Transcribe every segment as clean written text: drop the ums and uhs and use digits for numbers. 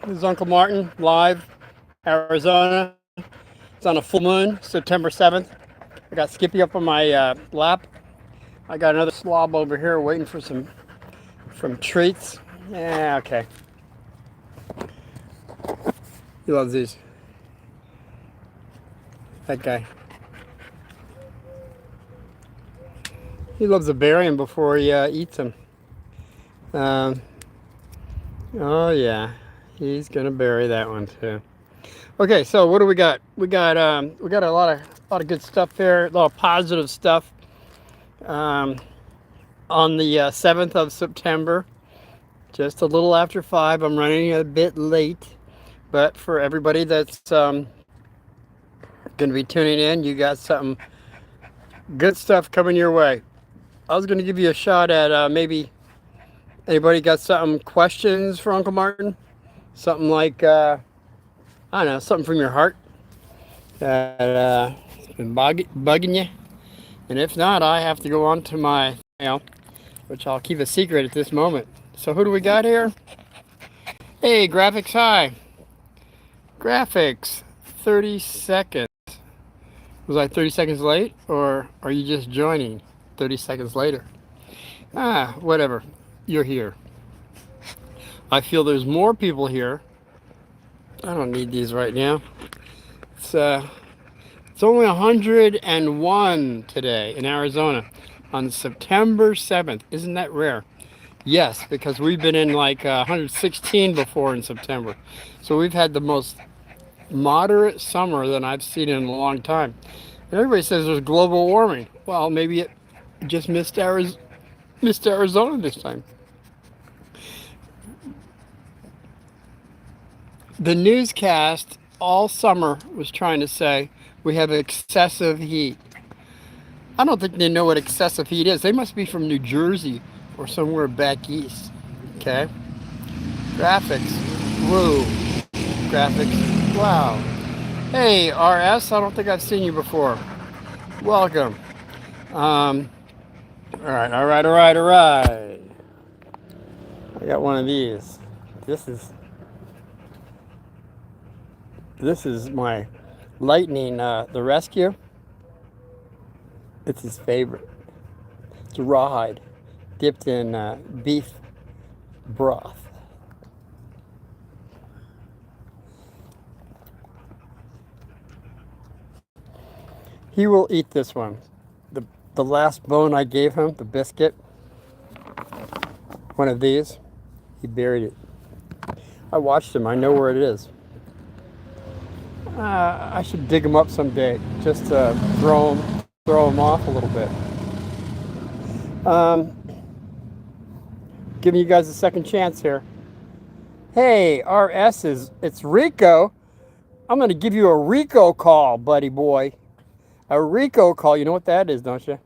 This is Uncle Martin, live, Arizona. It's on a full moon, September 7th. I got Skippy up on my lap. I got another slob over here waiting for some treats. Yeah, okay. He loves these. That guy. He loves to bury them before he eats them. Um, oh yeah, he's gonna bury that one too. Okay, so what do we got? We got a lot of good stuff here, a lot of positive stuff. Um, on the 7th of September, just a little after 5. I'm running a bit late, but for everybody that's going to be tuning in, you got something good stuff coming your way. I was going to give you a shot at maybe anybody got something questions for Uncle Martin, something like I don't know, something from your heart that has been bugging you. And if not, I have to go on to my email, which I'll keep a secret at this moment. So who do we got here? Hey, Graphics, hi. Graphics, 30 seconds. Was I 30 seconds late, or are you just joining 30 seconds later? Ah, whatever. You're here. I feel there's more people here. I don't need these right now. It's it's only 101 today in Arizona on September 7th. Isn't that rare? Yes, because we've been in like 116 before in September. So we've had the most moderate summer than I've seen in a long time. And everybody says there's global warming. Well, maybe it just missed Arizona this time. The newscast all summer was trying to say we have excessive heat. I don't think they know what excessive heat is. They must be from New Jersey or somewhere back east. Okay? Graphics. Whoa. Graphics. Wow. Hey, RS, I don't think I've seen you before. Welcome. All right. I got one of these. This is this is my Lightning, the Rescue. It's his favorite. It's a rawhide dipped in beef broth. He will eat this one. The last bone I gave him, the biscuit, one of these, he buried it. I watched him. I know where it is. I should dig him up someday, just to throw him off a little bit. Um, Giving you guys a second chance here. Hey, it's Rico. I'm gonna give you a Rico call, buddy boy. A Rico call. You know what that is, don't you?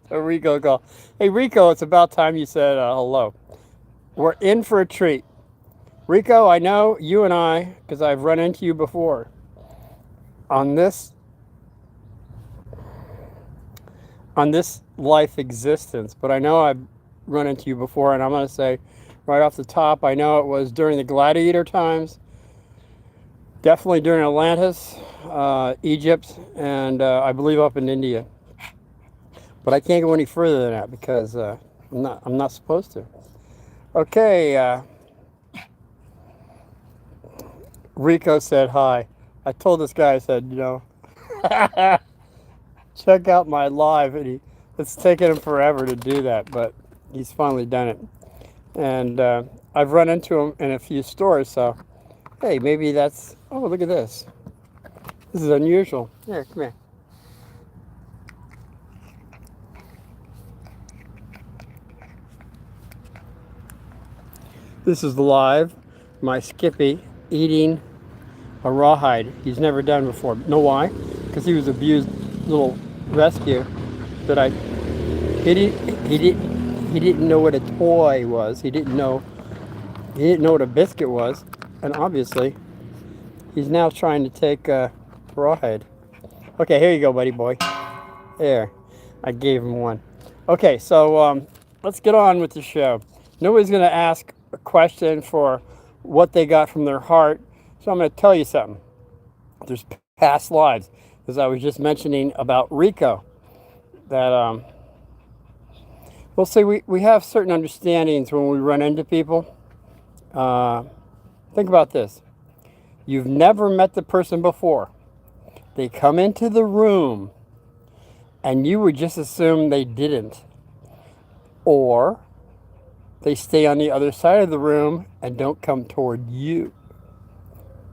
A Rico call. Hey, Rico, it's about time you said hello. We're in for a treat. Rico, I know you and I, because I've run into you before on this life existence, but I know I've run into you before, and I'm going to say right off the top, I know it was during the gladiator times, definitely during Atlantis, Egypt, and I believe up in India. But I can't go any further than that because I'm not supposed to. Okay, Rico said hi. I told this guy, I said, check out my live, and it's taken him forever to do that, but he's finally done it. And I've run into him in a few stores, so hey, maybe that's. Oh, look at this. This is unusual. Here, come here. This is live. My Skippy eating a rawhide he's never done before. Know why? Because he was abused little rescue that he didn't know what a toy was. He didn't know what a biscuit was, and obviously he's now trying to take a rawhide. Okay, here you go, buddy boy. There, I gave him one. Okay, so let's get on with the show. Nobody's going to ask a question for what they got from their heart. So I'm going to tell you something. There's past lives. As I was just mentioning about Rico, that we'll say we have certain understandings when we run into people. Think about this. You've never met the person before. They come into the room and you would just assume they didn't. Or they stay on the other side of the room and don't come toward you.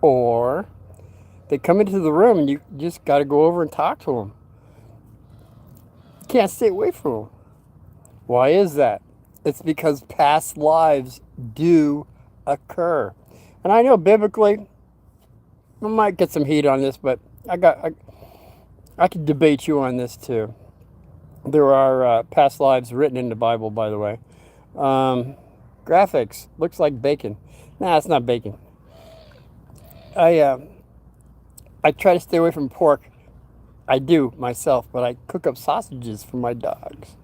Or they come into the room and you just got to go over and talk to them. You can't stay away from them. Why is that? It's because past lives do occur. And I know biblically, I might get some heat on this, but I could debate you on this too. There are past lives written in the Bible, by the way. Graphics looks like bacon. Nah, it's not bacon. I try to stay away from pork. I do myself, but I cook up sausages for my dogs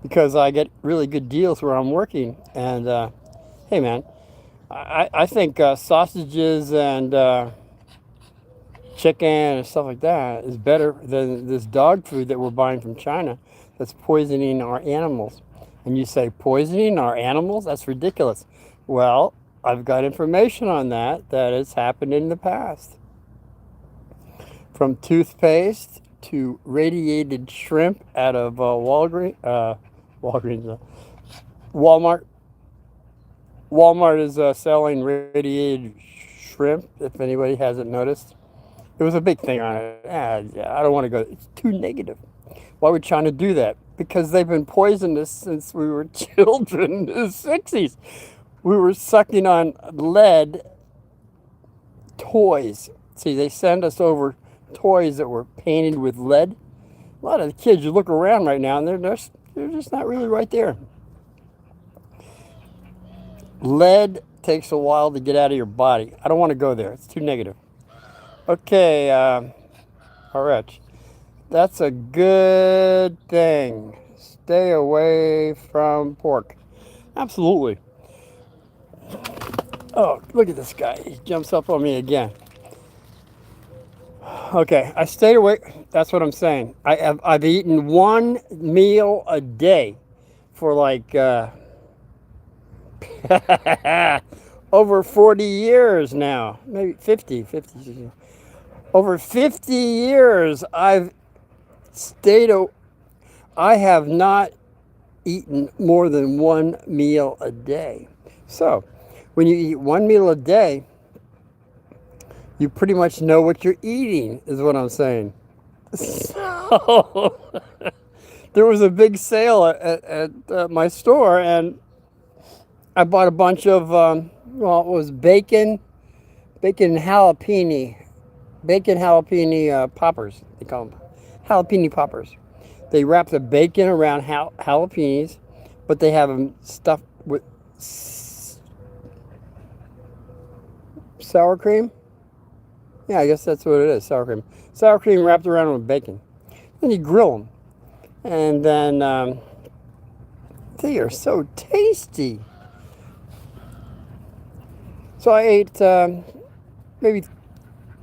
because I get really good deals where I'm working. And hey, man, I think sausages and chicken and stuff like that is better than this dog food that we're buying from China that's poisoning our animals. And you say, poisoning our animals? That's ridiculous. Well, I've got information on that has happened in the past. From toothpaste to radiated shrimp out of Walmart. Walmart is selling radiated shrimp, if anybody hasn't noticed. There was a big thing on it. I don't want to go. It's too negative. Why would China do that? Because they've been poisonous since we were children in the 60s. We were sucking on lead toys. See, they send us over toys that were painted with lead. A lot of the kids, you look around right now, and they're just not really right there. Lead takes a while to get out of your body. I don't want to go there. It's too negative. Okay, alright. That's a good thing. Stay away from pork. Absolutely. Oh, look at this guy. He jumps up on me again. Okay, I stayed away. That's what I'm saying. I've eaten one meal a day for like over 40 years now. Maybe 50. Over 50 years I've I have not eaten more than one meal a day. So, when you eat one meal a day, you pretty much know what you're eating, is what I'm saying. So, there was a big sale at my store, and I bought a bunch of, it was bacon jalapeno poppers, they call them. Jalapeno poppers. They wrap the bacon around jalapenos, but they have them stuffed with sour cream. Yeah, I guess that's what it is, sour cream. Sour cream wrapped around with bacon. Then you grill them. And then they are so tasty. So I ate maybe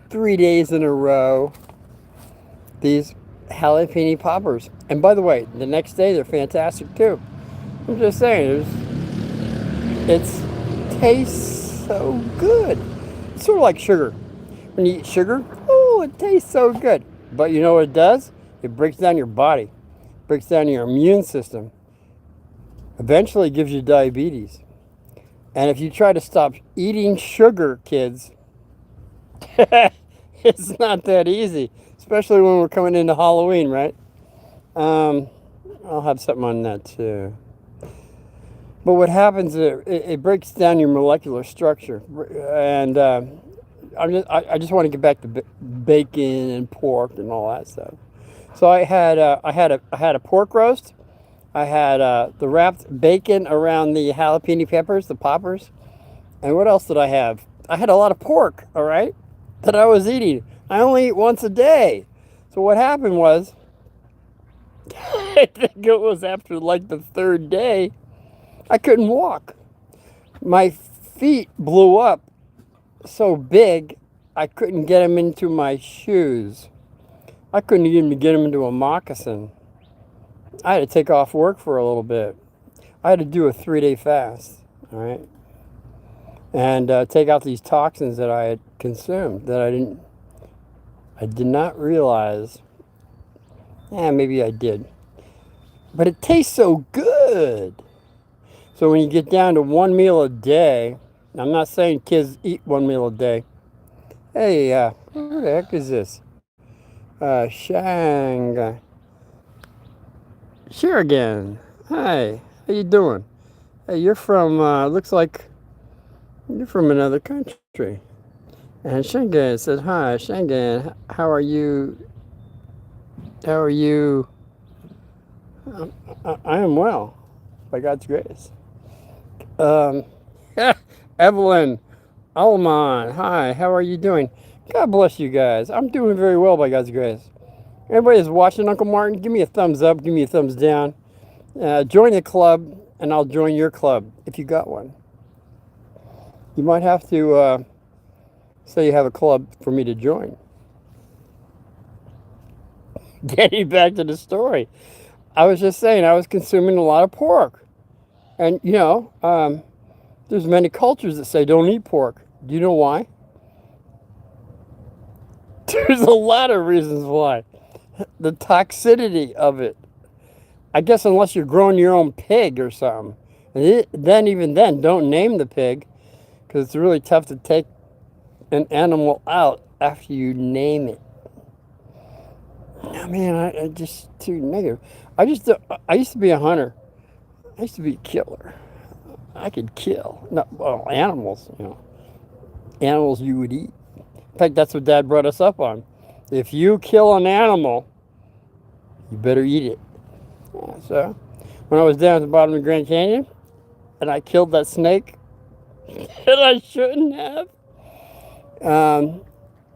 3 days in a row these jalapeno poppers. And by the way, the next day they're fantastic too. I'm just saying, it tastes so good. It's sort of like sugar. When you eat sugar, oh, it tastes so good. But you know what it does? It breaks down your body, breaks down your immune system. Eventually gives you diabetes. And if you try to stop eating sugar, kids, it's not that easy. Especially when we're coming into Halloween, right? I'll have something on that too. But what happens is it breaks down your molecular structure, and I just want to get back to bacon and pork and all that stuff. So I had a pork roast. I had the wrapped bacon around the jalapeno peppers, the poppers, and what else did I have? I had a lot of pork. All right, that I was eating. I only eat once a day. So what happened was, I think it was after like the third day, I couldn't walk. My feet blew up so big I couldn't get them into my shoes. I couldn't even get them into a moccasin. I had to take off work for a little bit. I had to do a 3-day fast, all right, and take out these toxins that I had consumed that I did not realize. Yeah, maybe I did, but it tastes so good. So when you get down to one meal a day, I'm not saying kids eat one meal a day. Hey, who the heck is this? Shang. Sherigan. Hi, how you doing? Hey, you're from, looks like you're from another country. And Shangan said, hi, Shangan, how are you? How are you? I am well, by God's grace. Um, Evelyn Alman, hi, how are you doing? God bless you guys. I'm doing very well, by God's grace. Everybody is watching Uncle Martin. Give me a thumbs up, give me a thumbs down. Join the club, and I'll join your club if you got one. You might have to say you have a club for me to join. Getting back to the story, I was just saying I was consuming a lot of pork. And, there's many cultures that say don't eat pork. Do you know why? There's a lot of reasons why. The toxicity of it. I guess unless you're growing your own pig or something. And even then, don't name the pig because it's really tough to take an animal out after you name it. Man, I just too negative. I used to be a hunter. I used to be a killer. I could kill. Not well, animals, animals you would eat. In fact, that's what Dad brought us up on. If you kill an animal, you better eat it. So, when I was down at the bottom of the Grand Canyon, and I killed that snake, that I shouldn't have,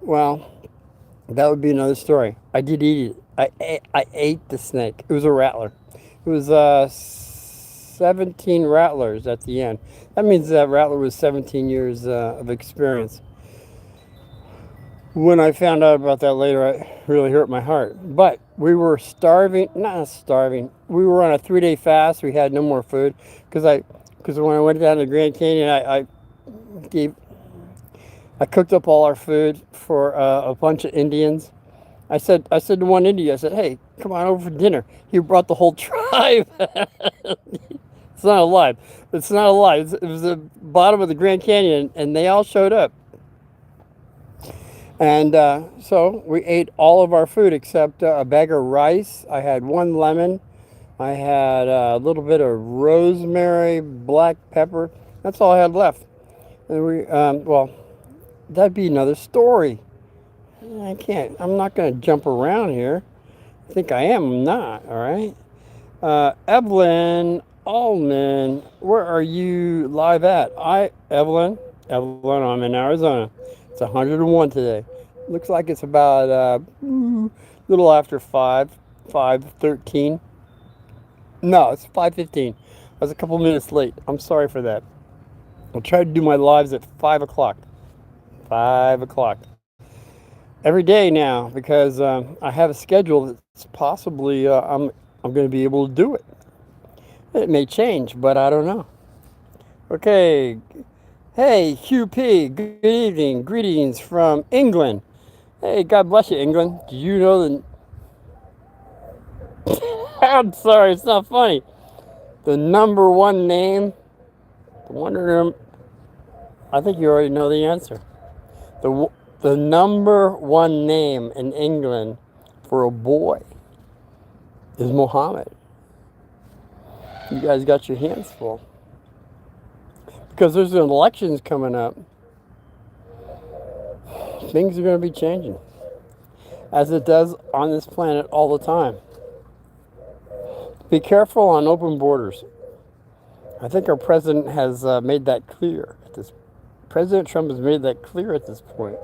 well, that would be another story. I did eat it. I ate the snake. It was a rattler. It was 17 rattlers at the end. That means that rattler was 17 years of experience. When I found out about that later, it really hurt my heart. But we were starving, not starving. We were on a 3-day fast. We had no more food because when I went down to the Grand Canyon, I cooked up all our food for a bunch of Indians. I said to one Indian, I said, hey, come on over for dinner. He brought the whole tribe. It's not a lie. It's not a lie. It was the bottom of the Grand Canyon, and they all showed up. And so we ate all of our food except a bag of rice. I had 1 lemon. I had a little bit of rosemary, black pepper. That's all I had left. And that'd be another story. I'm not going to jump around here. I think I am. I'm not, all right? Evelyn Allman, where are you live at? Evelyn, I'm in Arizona. It's 101 today. Looks like it's about a little after 5:13. No, it's 5:15. I was a couple minutes late. I'm sorry for that. I'll try to do my lives at 5 o'clock. 5 o'clock. Every day now because I have a schedule that's possibly I'm going to be able to do it. It may change, but I don't know. Okay. Hey, QP, good evening. Greetings from England. Hey, God bless you, England. Do you know I'm sorry, it's not funny. The number one name, I think you already know the answer. The number one name in England for a boy is Muhammad. You guys got your hands full. Because there's elections coming up. Things are going to be changing. As it does on this planet all the time. Be careful on open borders. I think our president has made that clear. President Trump has made that clear at this point.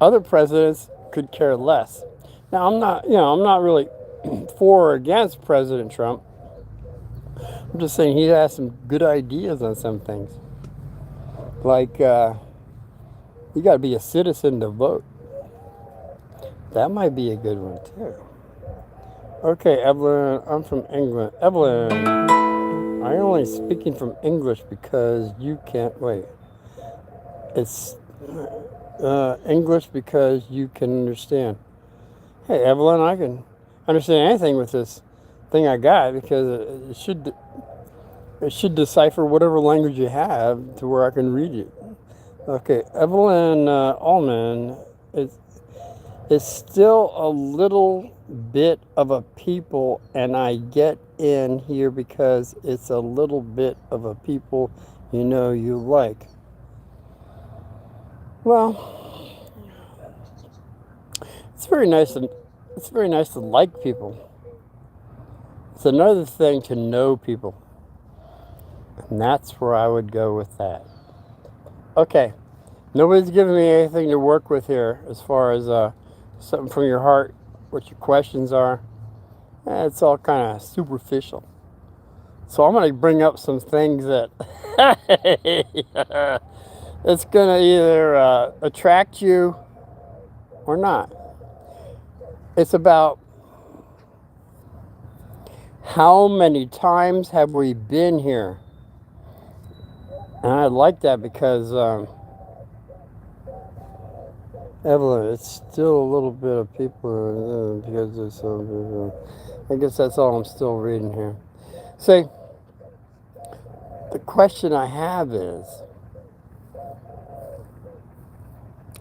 Other presidents could care less. Now, I'm not really for or against President Trump. I'm just saying he has some good ideas on some things. Like, you got to be a citizen to vote. That might be a good one, too. Okay, Evelyn, I'm from England. Evelyn, I'm only speaking from English because you can't. Wait. It's English because you can understand. Hey, Evelyn, I can understand anything with this thing I got because it should decipher whatever language you have to where I can read it. Okay, Evelyn Allman is still a little bit of a people, and I get in here because it's a little bit of a people you like. Well, it's very nice and it's very nice to like people. It's another thing to know people, and that's where I would go with that. Okay, nobody's giving me anything to work with here as far as something from your heart, what your questions are. It's all kind of superficial. So I'm going to bring up some things that it's going to either attract you or not. It's about how many times have we been here? And I like that because, Evelyn, it's still a little bit of people because there's some. I guess that's all I'm still reading here. See, the question I have is,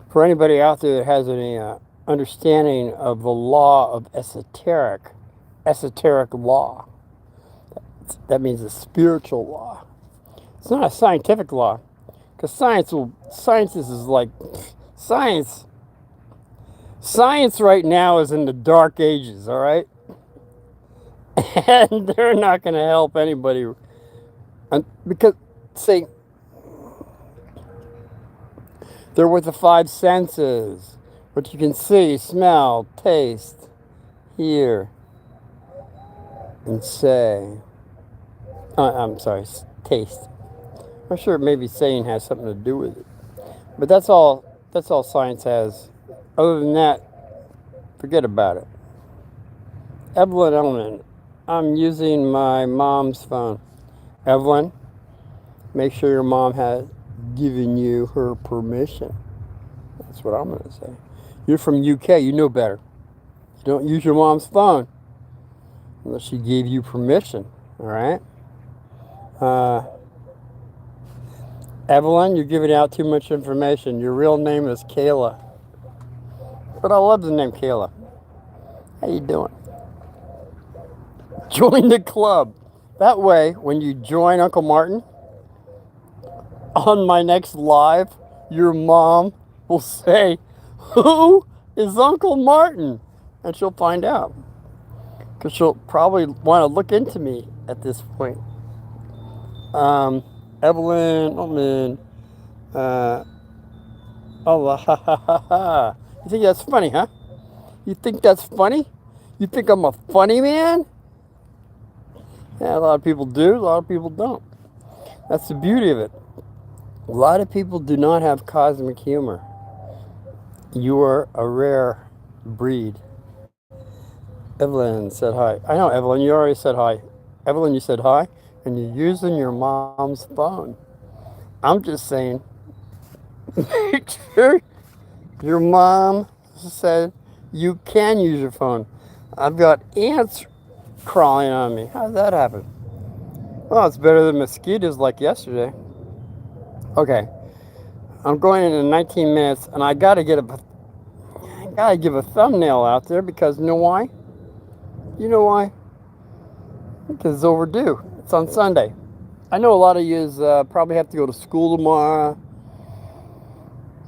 for anybody out there that has any understanding of the law of esoteric law, that means the spiritual law. It's not a scientific law, because science is like science. Science right now is in the dark ages, all right, and they're not going to help anybody, because see, they're with the five senses, what you can see, smell, taste, hear, and say. I'm sorry, taste. I'm sure maybe saying has something to do with it, but that's all. That's all science has. Other than that, forget about it. Evelyn Ellman, I'm using my mom's phone. Evelyn, make sure your mom has given you her permission. That's what I'm going to say. You're from UK, you know better. You don't use your mom's phone unless she gave you permission, all right? Evelyn, you're giving out too much information. Your real name is Kayla. But I love the name Kayla. How you doing? Join the club. That way, when you join Uncle Martin on my next live, your mom will say, "Who is Uncle Martin?" And she'll find out. Because she'll probably want to look into me at this point. Evelyn, oh man. Oh, ha ha ha ha. You think that's funny, huh? You think that's funny? You think I'm a funny man? Yeah, a lot of people do, a lot of people don't. That's the beauty of it. A lot of people do not have cosmic humor. You are a rare breed. Evelyn said hi. I know, Evelyn, you already said hi. Evelyn, you said hi, and you're using your mom's phone. I'm just saying, make sure your mom said you can use your phone. I've got ants crawling on me. How did that happen? Well, it's better than mosquitoes like yesterday. Okay, I'm going in 19 minutes, and I gotta give a thumbnail out there because you know why? You know why? Because it's overdue. It's on Sunday. I know a lot of you probably have to go to school tomorrow.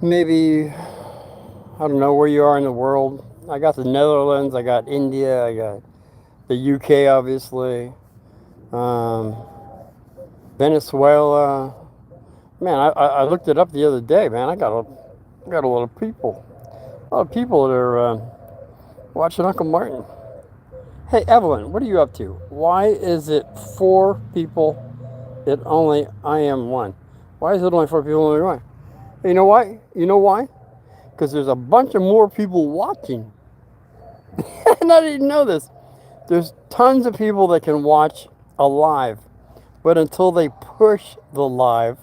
Maybe, I don't know where you are in the world. I got the Netherlands, I got India, I got the UK, obviously, Venezuela. Man, I looked it up the other day, man. I got a lot of people that are watching Uncle Martin. Hey, Evelyn, what are you up to? Why is it four people? It only I am one. Why is it only four people? Only one. You know why? You know why? Because there's a bunch of more people watching. And I didn't know this. There's tons of people that can watch a live, but until they push the live,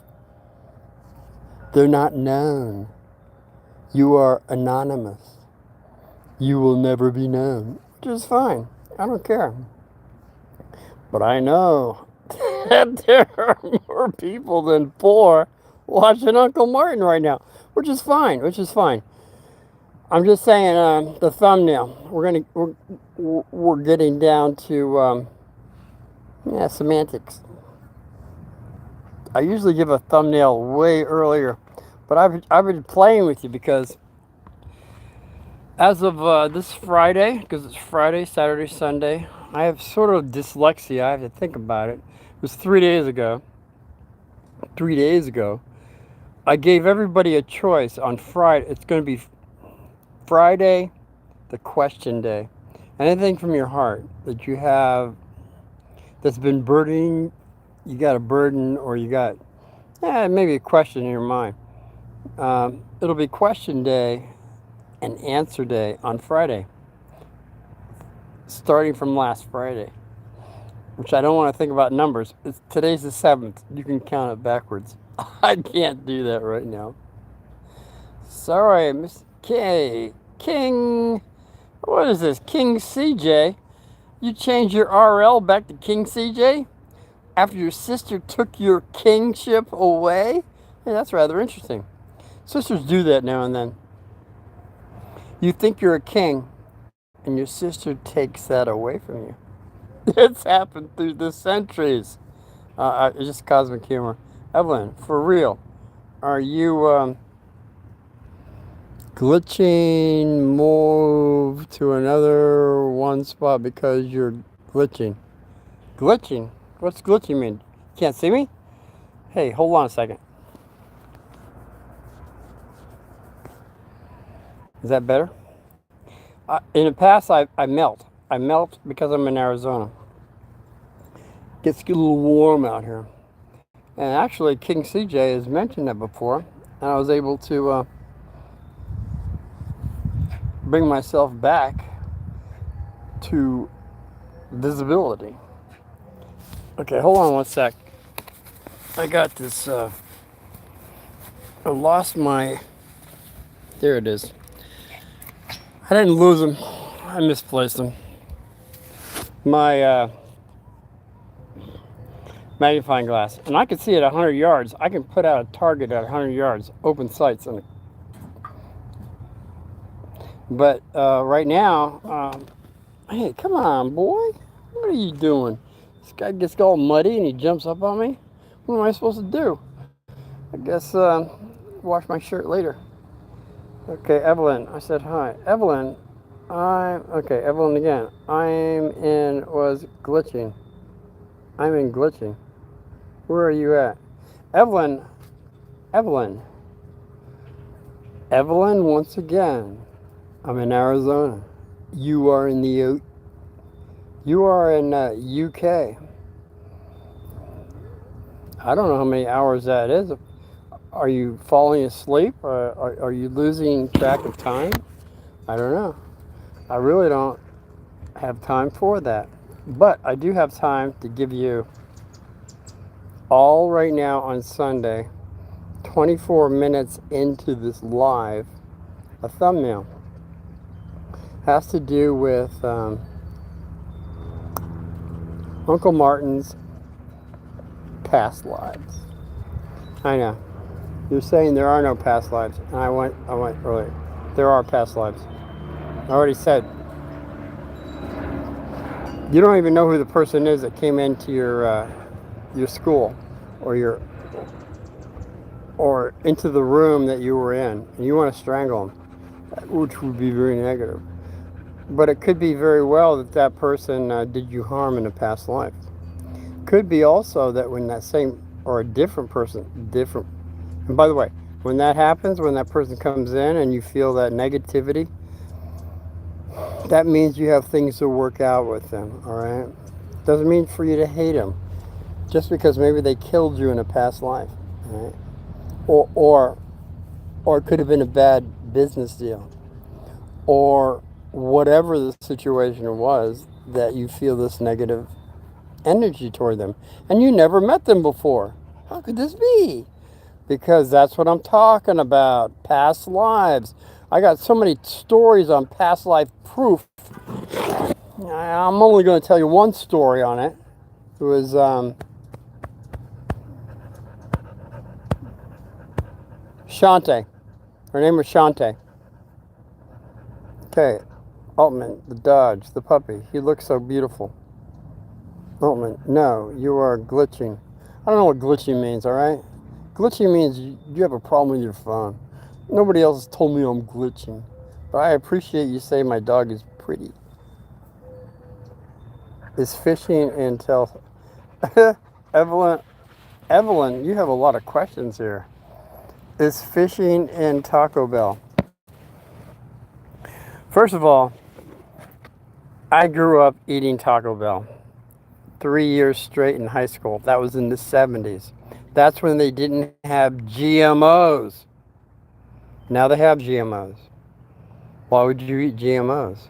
they're not known. You are anonymous. You will never be known, which is fine. I don't care. But I know that there are more people than four watching Uncle Martin right now, which is fine. Which is fine. I'm just saying the thumbnail. We're getting down to yeah, semantics. I usually give a thumbnail way earlier, but I've been playing with you because as of this Friday, because it's Friday, Saturday, Sunday, I have sort of dyslexia. I have to think about it. It was 3 days ago. 3 days ago, I gave everybody a choice on Friday. It's going to be Friday, the question day. Anything from your heart that you have that's been burdening, you got a burden or you got maybe a question in your mind. It'll be question day and answer day on Friday, starting from last Friday, which I don't want to think about numbers. Today's the 7th. You can count it backwards. I can't do that right now. Sorry, Miss K. King. What is this? King CJ? You changed your RL back to King CJ? After your sister took your kingship away? Hey, that's rather interesting. Sisters do that now and then. You think you're a king, and your sister takes that away from you. It's happened through the centuries. It's just cosmic humor. Evelyn, for real, are you glitching? Move to another one spot because you're glitching. Glitching? What's glitching mean? Can't see me? Hey, hold on a second. Is that better? In the past, I melt. I melt because I'm in Arizona. Gets a little warm out here. And actually, King CJ has mentioned that before. And I was able to bring myself back to visibility. Okay, hold on one sec. I got this, I lost my, there it is. I didn't lose them. I misplaced them. My magnifying glass. And I can see at 100 yards. I can put out a target at 100 yards, open sights. But right now, hey, come on, boy. What are you doing? This guy gets all muddy and he jumps up on me. What am I supposed to do? I guess wash my shirt later. Okay, Evelyn. I said hi. Evelyn, okay, Evelyn again. Was glitching. I'm in glitching. Where are you at? Evelyn, Evelyn once again. I'm in Arizona. You are in UK. I don't know how many hours that is. Are you falling asleep? Are you losing track of time? I don't know. I really don't have time for that. But I do have time to give you all right now on Sunday, 24 minutes into this live, a thumbnail. Has to do with Uncle Martin's past lives. I know. You're saying there are no past lives. And I went earlier. There are past lives. I already said. You don't even know who the person is that came into your school or into the room that you were in, and you want to strangle them, which would be very negative. But it could be very well that person did you harm in a past life. Could be also that when that same or a different person, and by the way, when that happens, when that person comes in and you feel that negativity, that means you have things to work out with them, all right? Doesn't mean for you to hate them just because maybe they killed you in a past life, all right? Or, or, or it could have been a bad business deal, or whatever the situation was that you feel this negative energy toward them. And you never met them before. How could this be? Because that's what I'm talking about. Past lives. I got so many stories on past life proof. I'm only going to tell you one story on it. It was Shante. Her name was Shante. Okay. Altman, the Dodge, the puppy. He looks so beautiful. Altman, no, you are glitching. I don't know what glitching means, all right? Glitching means you have a problem with your phone. Nobody else has told me I'm glitching. But I appreciate you saying my dog is pretty. Is fishing until... Evelyn, you have a lot of questions here. Is fishing in Taco Bell? First of all, I grew up eating Taco Bell 3 years straight in high school. That was in the 70s. That's when they didn't have GMOs. Now they have GMOs. Why would you eat GMOs?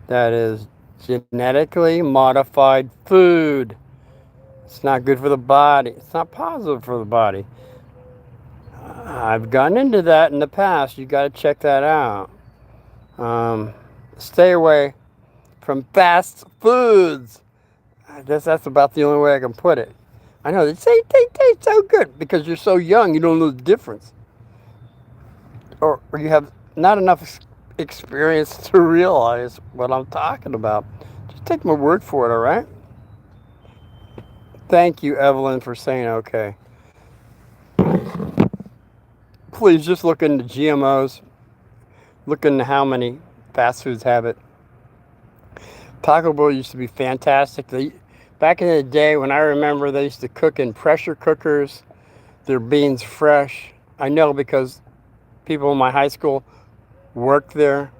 That is genetically modified food. It's not good for the body. It's not positive for the body. I've gotten into that in the past. You got to check that out. Stay away from fast foods. I guess that's about the only way I can put it. I know they say they taste so good because you're so young, you don't know the difference. Or you have not enough experience to realize what I'm talking about. Just take my word for it, all right? Thank you, Evelyn, for saying okay. Please just look into GMOs. Look into how many fast foods have it. Taco Bell used to be fantastic. Back in the day when I remember they used to cook in pressure cookers, their beans fresh. I know because people in my high school worked there.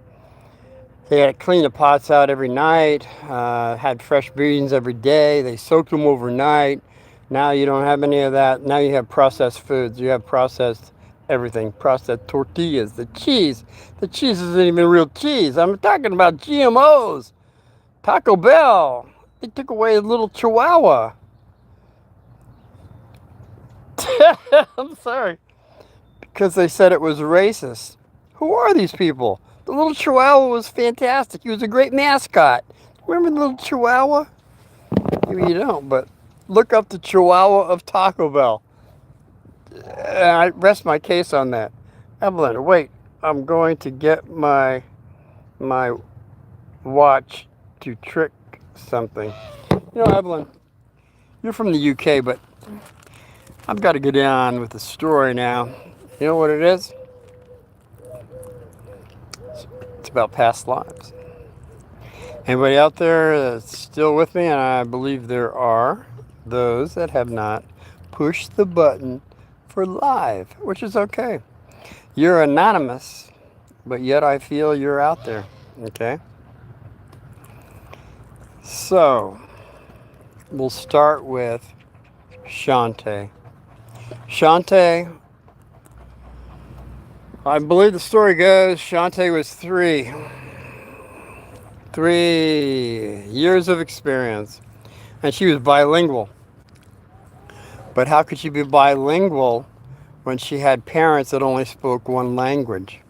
They had to clean the pots out every night, had fresh beans every day. They soaked them overnight. Now you don't have any of that. Now you have processed foods. You have processed everything. Processed tortillas, the cheese. The cheese isn't even real cheese. I'm talking about GMOs. Taco Bell. They took away a little chihuahua. I'm sorry. Because they said it was racist. Who are these people? The little chihuahua was fantastic. He was a great mascot. Remember the little chihuahua? Maybe you don't, but look up the chihuahua of Taco Bell. I rest my case on that. Evelyn, wait. I'm going to get my watch to trick something. You know, Evelyn, you're from the UK, but I've got to get on with the story now. You know what it is? It's about past lives. Anybody out there that's still with me? And I believe there are those that have not pushed the button for live, which is okay. You're anonymous, but yet I feel you're out there, okay? So, we'll start with Shante. Shante, I believe the story goes, Shante was 3 years of experience, and she was bilingual. But how could she be bilingual when she had parents that only spoke one language,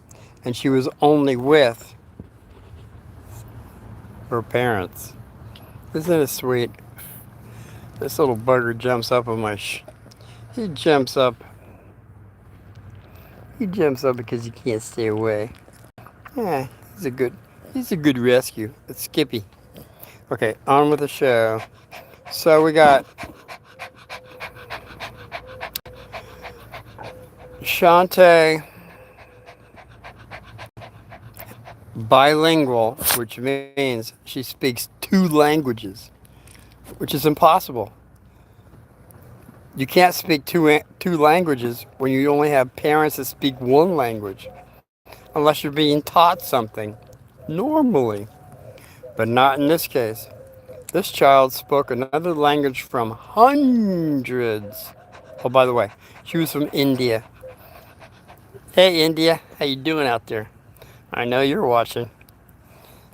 and she was only with her parents? Isn't it sweet? This little bugger jumps up on my he jumps up. He jumps up because he can't stay away. Yeah, he's a good rescue. It's Skippy. Okay, on with the show. So we got Shante, bilingual, which means she speaks 2 languages, which is impossible. You can't speak two languages when you only have parents that speak 1 language, unless you're being taught something. normally, but not in this case. This child spoke another language from hundreds. Oh, by the way, she was from India. Hey, India, how you doing out there? I know you're watching.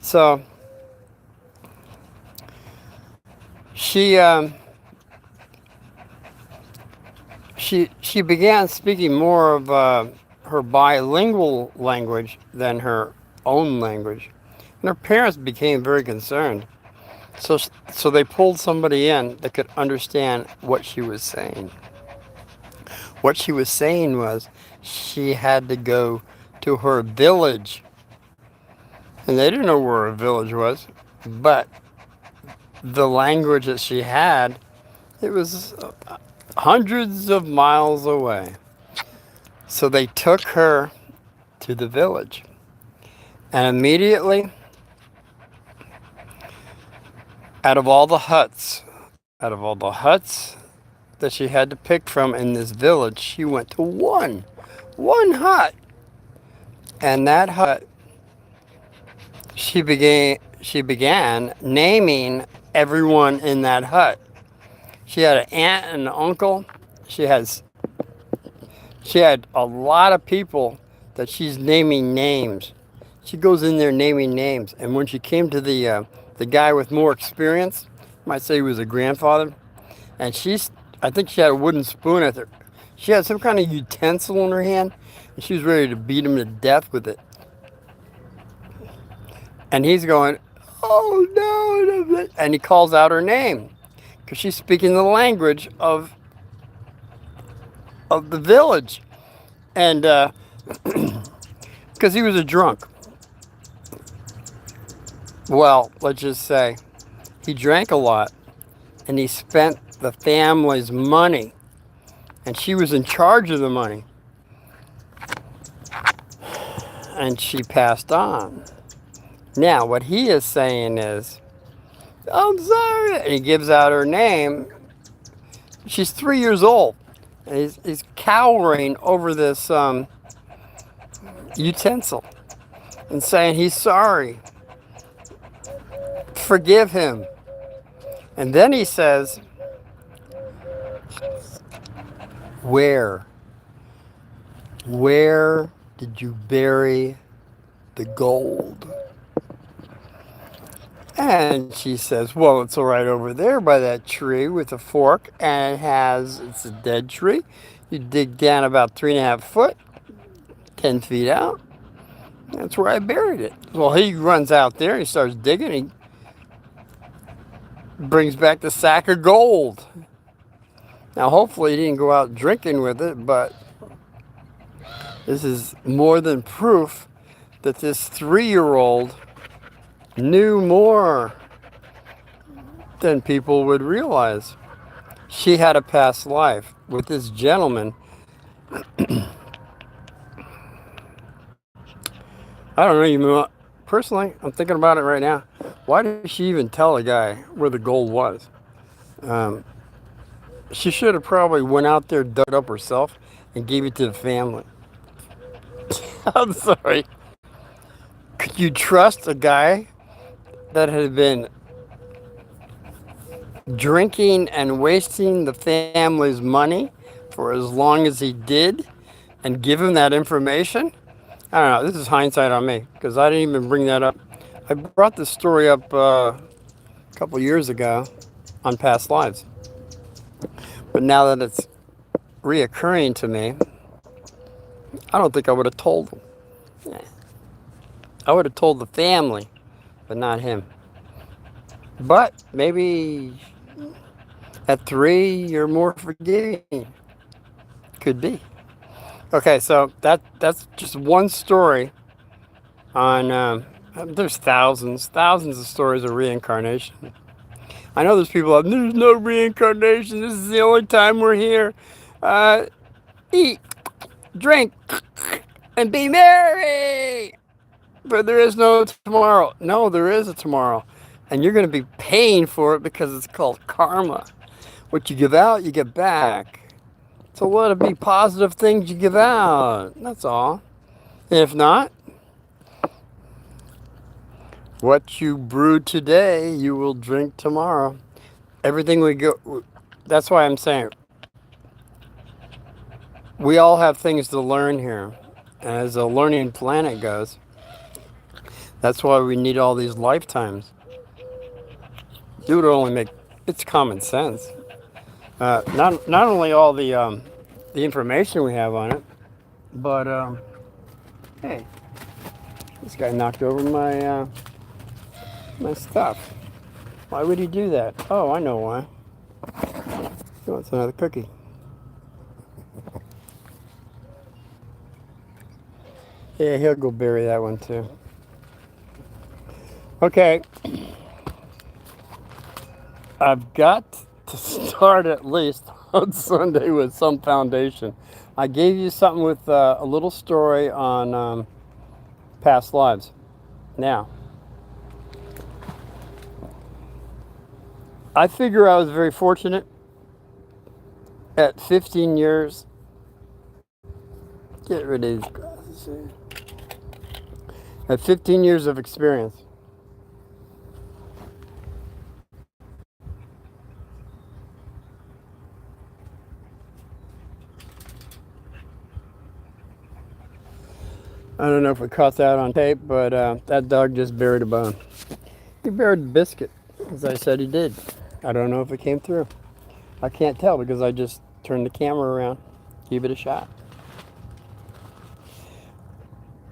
So she she began speaking more of her bilingual language than her own language, and her parents became very concerned. So they pulled somebody in that could understand what she was saying. What she was saying was she had to go to her village, and they didn't know where her village was, but the language that she had, it was hundreds of miles away. So they took her to the village, and immediately, out of all the huts, that she had to pick from in this village, she went to one hut. And that hut, she began naming everyone in that hut. She had an aunt and an uncle. She had a lot of people that she's naming names. She goes in there naming names, and when she came to the guy with more experience, you might say he was a grandfather, and I think she had a wooden spoon at her. She had some kind of utensil in her hand, and she was ready to beat him to death with it. And he's going, "Oh no!" And he calls out her name because she's speaking the language of the village, and because he was a drunk. Well, let's just say he drank a lot, and he spent the family's money, and she was in charge of the money, and she passed on. Now, what he is saying is, "I'm sorry," and he gives out her name. She's 3 years old, and he's cowering over this utensil and saying he's sorry. Forgive him. And then he says, Where did you bury the gold?" And she says, "Well, it's right over there by that tree with a fork, and it's a dead tree. You dig down about 3.5 foot, 10 feet out. That's where I buried it." Well, he runs out there, he starts digging, he brings back the sack of gold. Now, hopefully he didn't go out drinking with it, but this is more than proof that this 3-year-old knew more than people would realize. She had a past life with this gentleman. I don't know, personally, I'm thinking about it right now. Why did she even tell a guy where the gold was? She should have probably went out there, dug it up herself, and gave it to the family. I'm sorry. Could you trust a guy that had been drinking and wasting the family's money for as long as he did and give him that information? I don't know. This is hindsight on me because I didn't even bring that up. I brought this story up a couple years ago on Past Lives. But now that it's reoccurring to me, I don't think I would have told him. I would have told the family, but not him. But maybe at 3, you're more forgiving. Could be. Okay, so that's just one story on, there's thousands of stories of reincarnation. I know there's people out, there's no reincarnation, this is the only time we're here. Eat, drink, and be merry. But there is no tomorrow. No, there is a tomorrow. And you're going to be paying for it because it's called karma. What you give out, you get back. So let it be positive things you give out. That's all. And if not, What you brew today, you will drink tomorrow. Everything we go, that's why I'm saying we all have things to learn here. As a learning planet goes, that's why we need all these lifetimes. It would only make, it's common sense. Not only all the information we have on it, but hey, this guy knocked over my stuff. Why would he do that? Oh, I know why. He wants another cookie. Yeah, he'll go bury that one too. Okay, I've got to start at least on Sunday with some foundation. I gave you something with a little story on past lives. Now, I figure I was very fortunate at 15 years. Get rid of these glasses here. At 15 years of experience. I don't know if we caught that on tape, but that dog just buried a bone. He buried a biscuit, as I said he did. I don't know if it came through. I can't tell because I just turned the camera around. Give it a shot.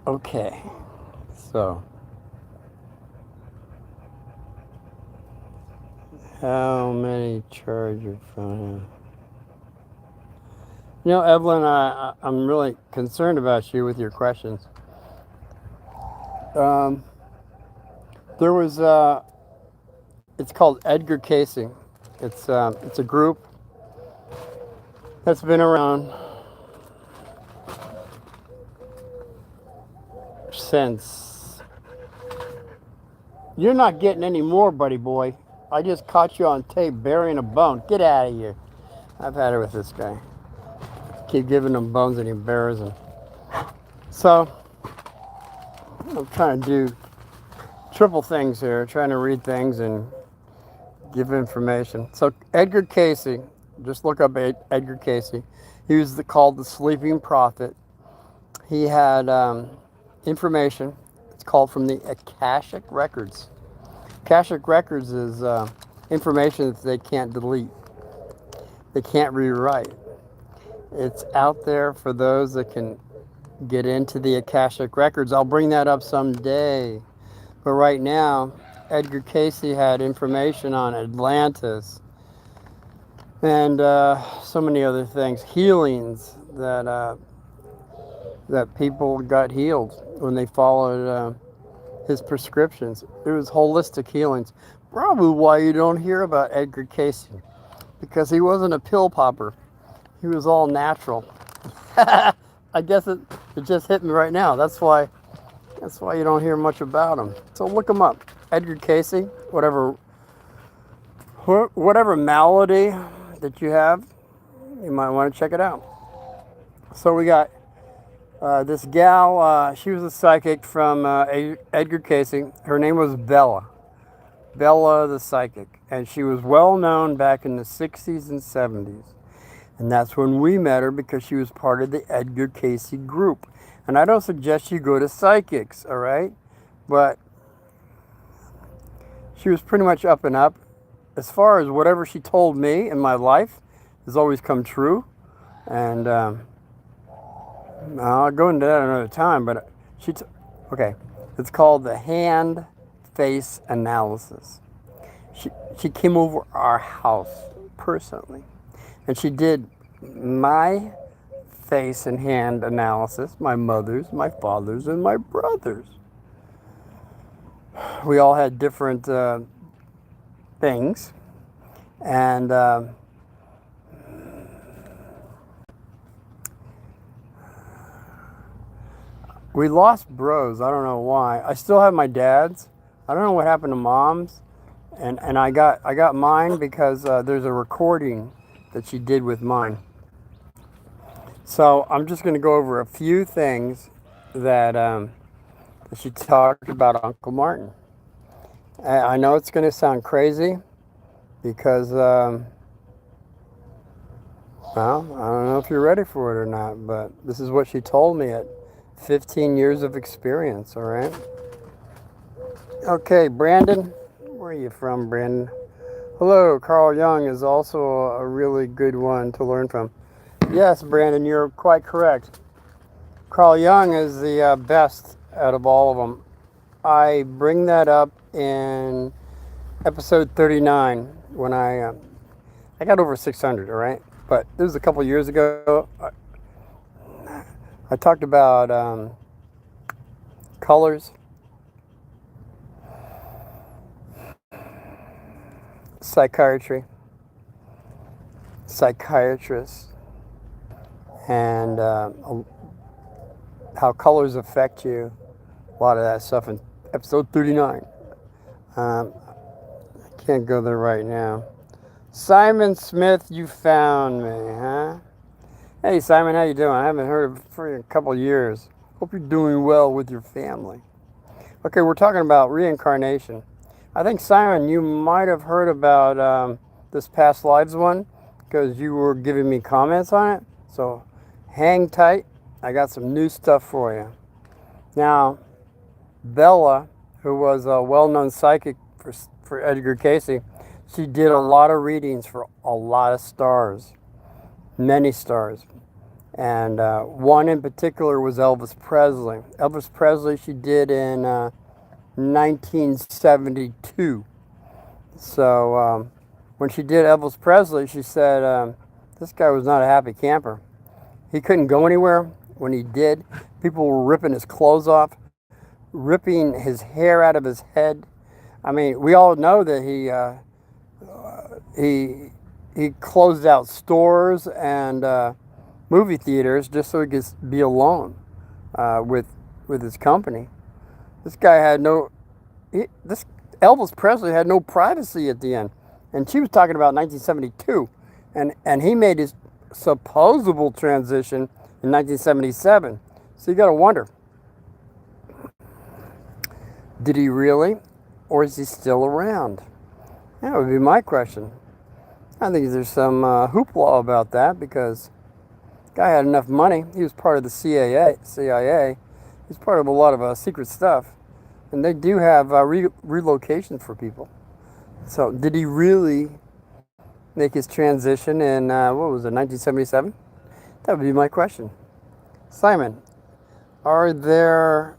Okay, so how many charger phones? You know, Evelyn, I'm really concerned about you with your questions. There was it's called Edgar Casey. It's a group that's been around since. You're not getting any more, buddy boy. I just caught you on tape burying a bone. Get out of here. I've had it with this guy. Keep giving him bones and he buries them. So I'm trying to do triple things here, trying to read things and give information. So Edgar Casey, just look up Edgar Casey. He was called the Sleeping Prophet. He had information. It's called from the Akashic Records. Akashic Records is information that they can't delete. They can't rewrite. It's out there for those that can get into the Akashic Records. I'll bring that up someday. But right now, Edgar Casey had information on Atlantis and so many other things, healings that people got healed when they followed his prescriptions. It was holistic healings. Probably why you don't hear about Edgar Casey, because he wasn't a pill popper. He was all natural. I guess it just hit me right now. That's why you don't hear much about him. So look him up. Edgar Casey, whatever malady that you have, you might want to check it out. So we got this gal, she was a psychic from Edgar Casey. Her name was Bella. Bella the psychic. And she was well known back in the 60s and 70s. And that's when we met her, because she was part of the Edgar Casey group. And I don't suggest you go to psychics, all right? But she was pretty much up and up. As far as whatever she told me in my life has always come true. And I'll go into that another time. But okay, it's called the hand face analysis. She came over our house personally. And she did my face and hand analysis, my mother's, my father's, and my brother's. We all had different things. And we lost bros. I don't know why. I still have my dad's. I don't know what happened to mom's. And I got mine because there's a recording that she did with mine. So I'm just going to go over a few things that she talked about Uncle Martin. I know it's going to sound crazy because, well, I don't know if you're ready for it or not, but this is what she told me at 15 years of experience, all right? Okay, Brandon, where are you from, Brandon? Hello, Carl Jung is also a really good one to learn from. Yes, Brandon, you're quite correct. Carl Jung is the best out of all of them. I bring that up in episode 39 when I got over 600, all right? But this was a couple years ago. I talked about colors, psychiatry, psychiatrists, and how colors affect you. A lot of that stuff in episode 39. I can't go there right now. Simon Smith, you found me, huh? Hey, Simon, how you doing? I haven't heard of for a couple years. Hope you're doing well with your family. Okay, we're talking about reincarnation. I think, Simon, you might have heard about this past lives one because you were giving me comments on it. So hang tight. I got some new stuff for you. Now, Bella, who was a well-known psychic for Edgar Cayce, she did a lot of readings for a lot of stars, many stars. And one in particular was Elvis Presley. Elvis Presley she did in 1972. So when she did Elvis Presley, she said this guy was not a happy camper. He couldn't go anywhere. When he did, people were ripping his clothes off, ripping his hair out of his head. I mean, we all know that he closed out stores and movie theaters just so he could be alone with his company. This guy had this Elvis Presley had no privacy at the end, and she was talking about 1972, and he made his supposable transition in 1977. So you got to wonder, did he really, or is he still around? That would be my question. I think there's some hoopla about that because the guy had enough money. He was part of the CIA. He's part of a lot of secret stuff. And they do have relocation for people. So did he really make his transition in, 1977? That would be my question. Simon, are there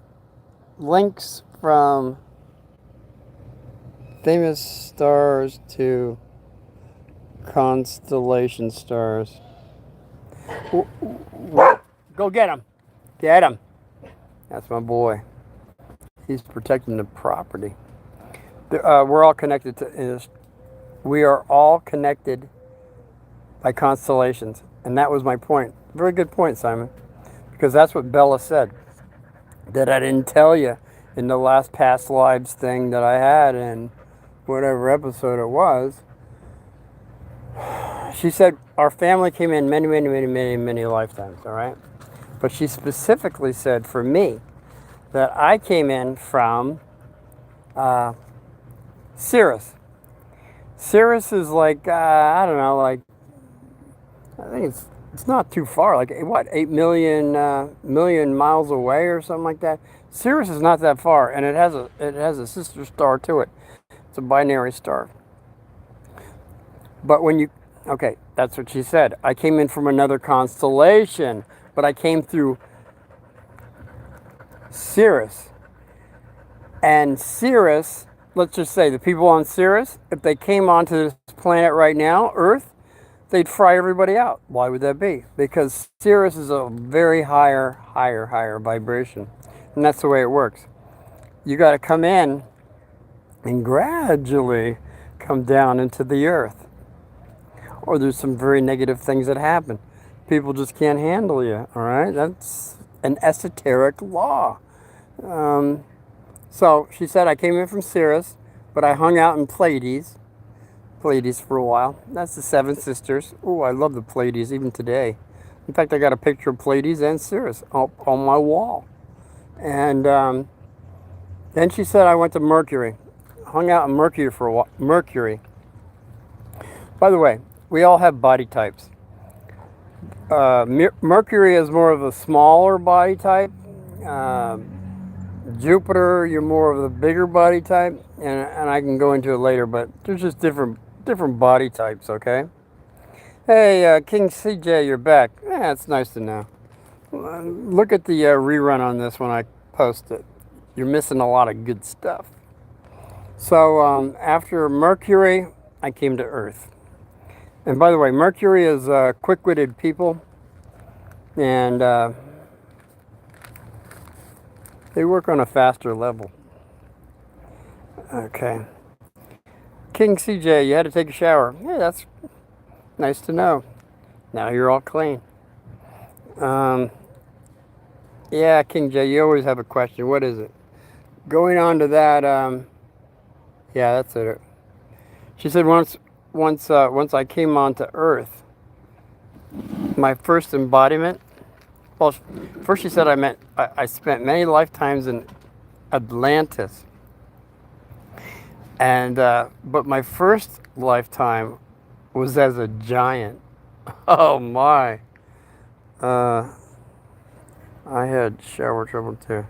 links from famous stars to constellation stars? Go get him. Get him. That's my boy. He's protecting the property. We're all connected we are all connected by constellations. And that was my point. Very good point, Simon. Because that's what Bella said. That I didn't tell you in the last past lives thing that I had in whatever episode it was. She said our family came in many lifetimes, all right? But she specifically said for me that I came in from Sirius. Sirius is like, I don't know, like, I think it's not too far, like, what, 8 million miles away or something like that. Sirius is not that far, and it has a sister star to it. It's a binary star. But okay, that's what she said. I came in from another constellation, but I came through Sirius. And Sirius, let's just say the people on Sirius, if they came onto this planet right now, Earth, they'd fry everybody out. Why would that be? Because Sirius is a very higher vibration. And that's the way it works. You got to come in and gradually come down into the Earth. Or there's some very negative things that happen. People just can't handle you, all right? That's an esoteric law. So she said I came in from Sirius, but I hung out in Pleiades for a while. That's the Seven Sisters. Oh, I love the Pleiades even today. In fact, I got a picture of Pleiades and Sirius on my wall. And then she said I went to Mercury. hung out in Mercury for a while. Mercury. By the way, we all have body types. Mercury is more of a smaller body type. Jupiter, you're more of the bigger body type, and I can go into it later, but there's just different body types, okay? Hey, King CJ, you're back. Yeah, it's nice to know. Look at the rerun on this when I post it. You're missing a lot of good stuff. So after Mercury, I came to Earth. And by the way, Mercury is quick-witted people, and they work on a faster level. Okay. King CJ, you had to take a shower. Yeah, that's nice to know. Now you're all clean. Yeah, King J, you always have a question. What is it? Going on to that, yeah, that's it. She said once I came onto Earth, my first embodiment. Well, first she said I spent many lifetimes in Atlantis, and but my first lifetime was as a giant. Oh my! I had shower trouble too.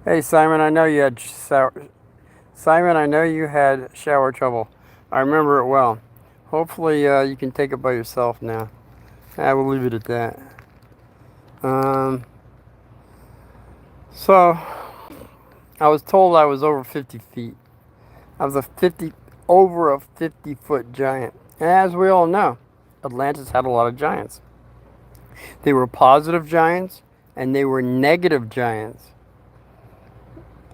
Hey Simon, I know you had Simon, I know you had shower trouble. I remember it well. Hopefully you can take it by yourself now. I will leave it at that. So I was told I was over 50 feet. I was over a 50-foot giant. And as we all know, Atlantis had a lot of giants. They were positive giants and they were negative giants.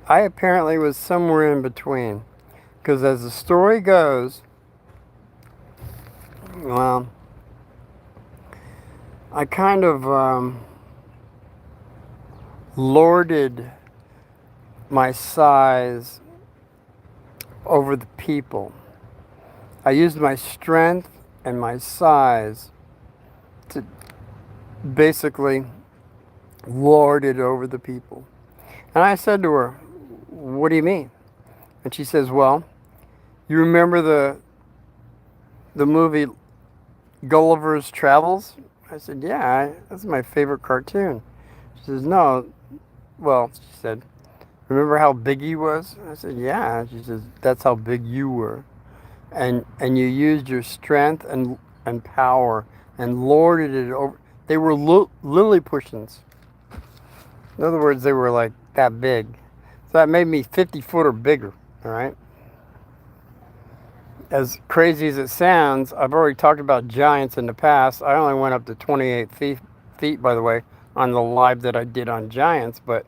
I apparently was somewhere in between. Because as the story goes, well, I kind of lorded my size over the people. I used my strength and my size to basically lord it over the people. And I said to her, what do you mean? And she says, well, you remember the movie Gulliver's Travels? I said, yeah, that's my favorite cartoon. She says, no. Well, she said, remember how big he was? I said, yeah. She says, that's how big you were. And you used your strength and power and lorded it over. They were Lilliputians. In other words, they were like that big. So that made me 50 foot or bigger, all right? As crazy as it sounds, I've already talked about giants in the past. I only went up to 28 feet, by the way, on the live that I did on giants, but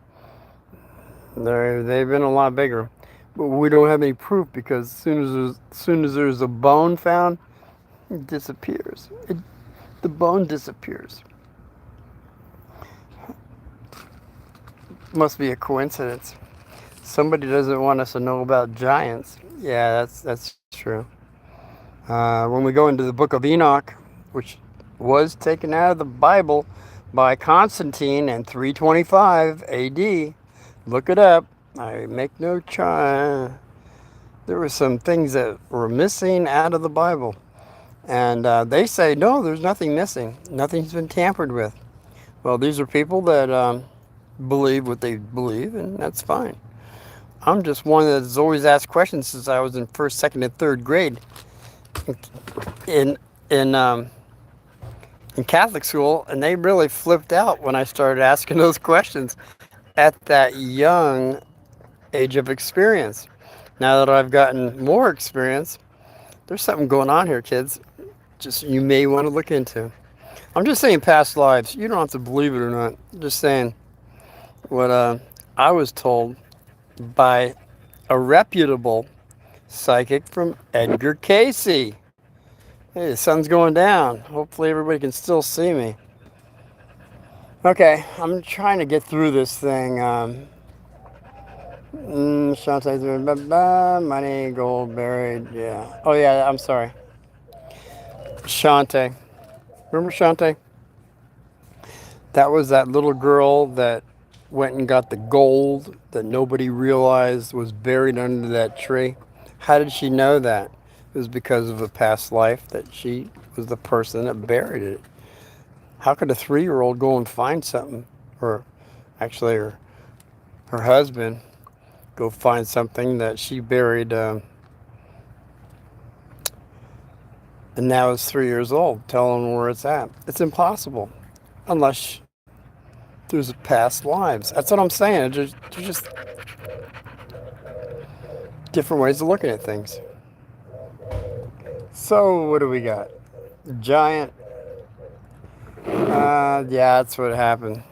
they've been a lot bigger. But we don't have any proof because as soon as there's a bone found, it disappears. The bone disappears. Must be a coincidence. Somebody doesn't want us to know about giants. Yeah, that's true. When we go into the book of Enoch, which was taken out of the Bible by Constantine in 325 AD, look it up. I make no there were some things that were missing out of the Bible. And they say, no, there's nothing missing. Nothing's been tampered with. Well, these are people that believe what they believe, and that's fine. I'm just one that's always asked questions since I was in first, second, and third grade in Catholic school, and they really flipped out when I started asking those questions at that young age of experience. Now that I've gotten more experience, there's something going on here, kids. Just you may want to look into. I'm just saying past lives. You don't have to believe it or not. I'm just saying what I was told by a reputable psychic from Edgar Casey. Hey, the sun's going down. Hopefully everybody can still see me. Okay, I'm trying to get through this thing. Shantae, money, gold, buried, yeah. Oh yeah, I'm sorry. Shantae. Remember Shantae? That was that little girl that went and got the gold that nobody realized was buried under that tree? How did she know that? It was because of a past life that she was the person that buried it. How could a 3-year-old go and find something? Or actually, her husband go find something that she buried, and now is 3 years old, telling where it's at. It's impossible unless there's past lives. That's what I'm saying. There's just different ways of looking at things. So, what do we got? Giant. Yeah, that's what happened.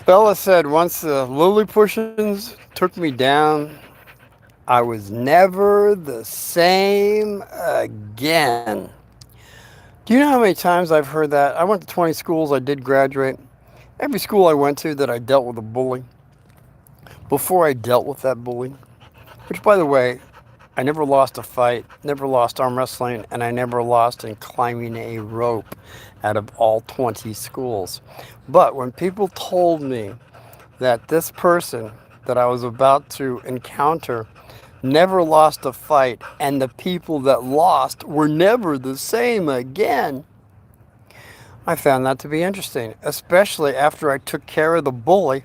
Bella said once the Lilliputians took me down, I was never the same again. Do you know how many times I've heard that? I went to 20 schools. I did graduate. Every school I went to that I dealt with a bully. Before I dealt with that bully, which, by the way, I never lost a fight, never lost arm wrestling, and I never lost in climbing a rope out of all 20 schools. But when people told me that this person that I was about to encounter never lost a fight, and the people that lost were never the same again, I found that to be interesting, especially after I took care of the bully.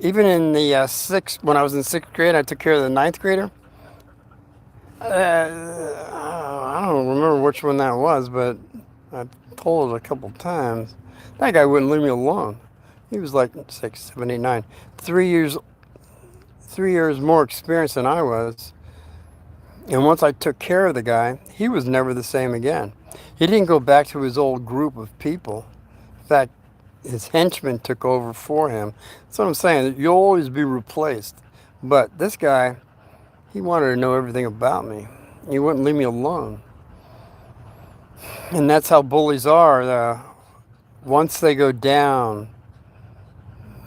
Even in the when I was in 6th grade, I took care of the 9th grader. I don't remember which one that was, but I told it a couple times. That guy wouldn't leave me alone. He was like 6, 7, 8, 9, 3 years, 3 years more experience than I was. And once I took care of the guy, he was never the same again. He didn't go back to his old group of people. In fact, his henchmen took over for him. That's what I'm saying. You'll always be replaced. But this guy, he wanted to know everything about me. He wouldn't leave me alone. And that's how bullies are. Once they go down,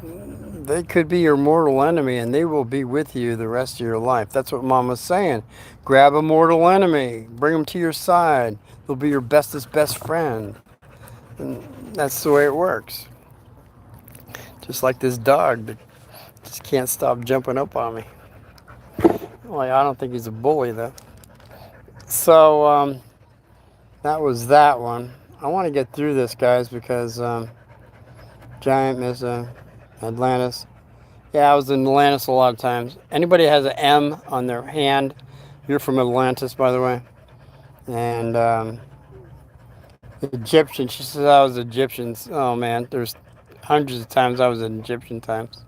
they could be your mortal enemy, and they will be with you the rest of your life. That's what Mama's saying. Grab a mortal enemy, bring them to your side. They'll be your bestest best friend. And that's the way it works. Just like this dog that just can't stop jumping up on me. Well, I don't think he's a bully, though. So, that was that one. I want to get through this, guys, because Giant Miss Atlantis. Yeah, I was in Atlantis a lot of times. Anybody has an M on their hand, you're from Atlantis, by the way. And Egyptian, she says I was Egyptian. Oh, man, there's hundreds of times I was in Egyptian times.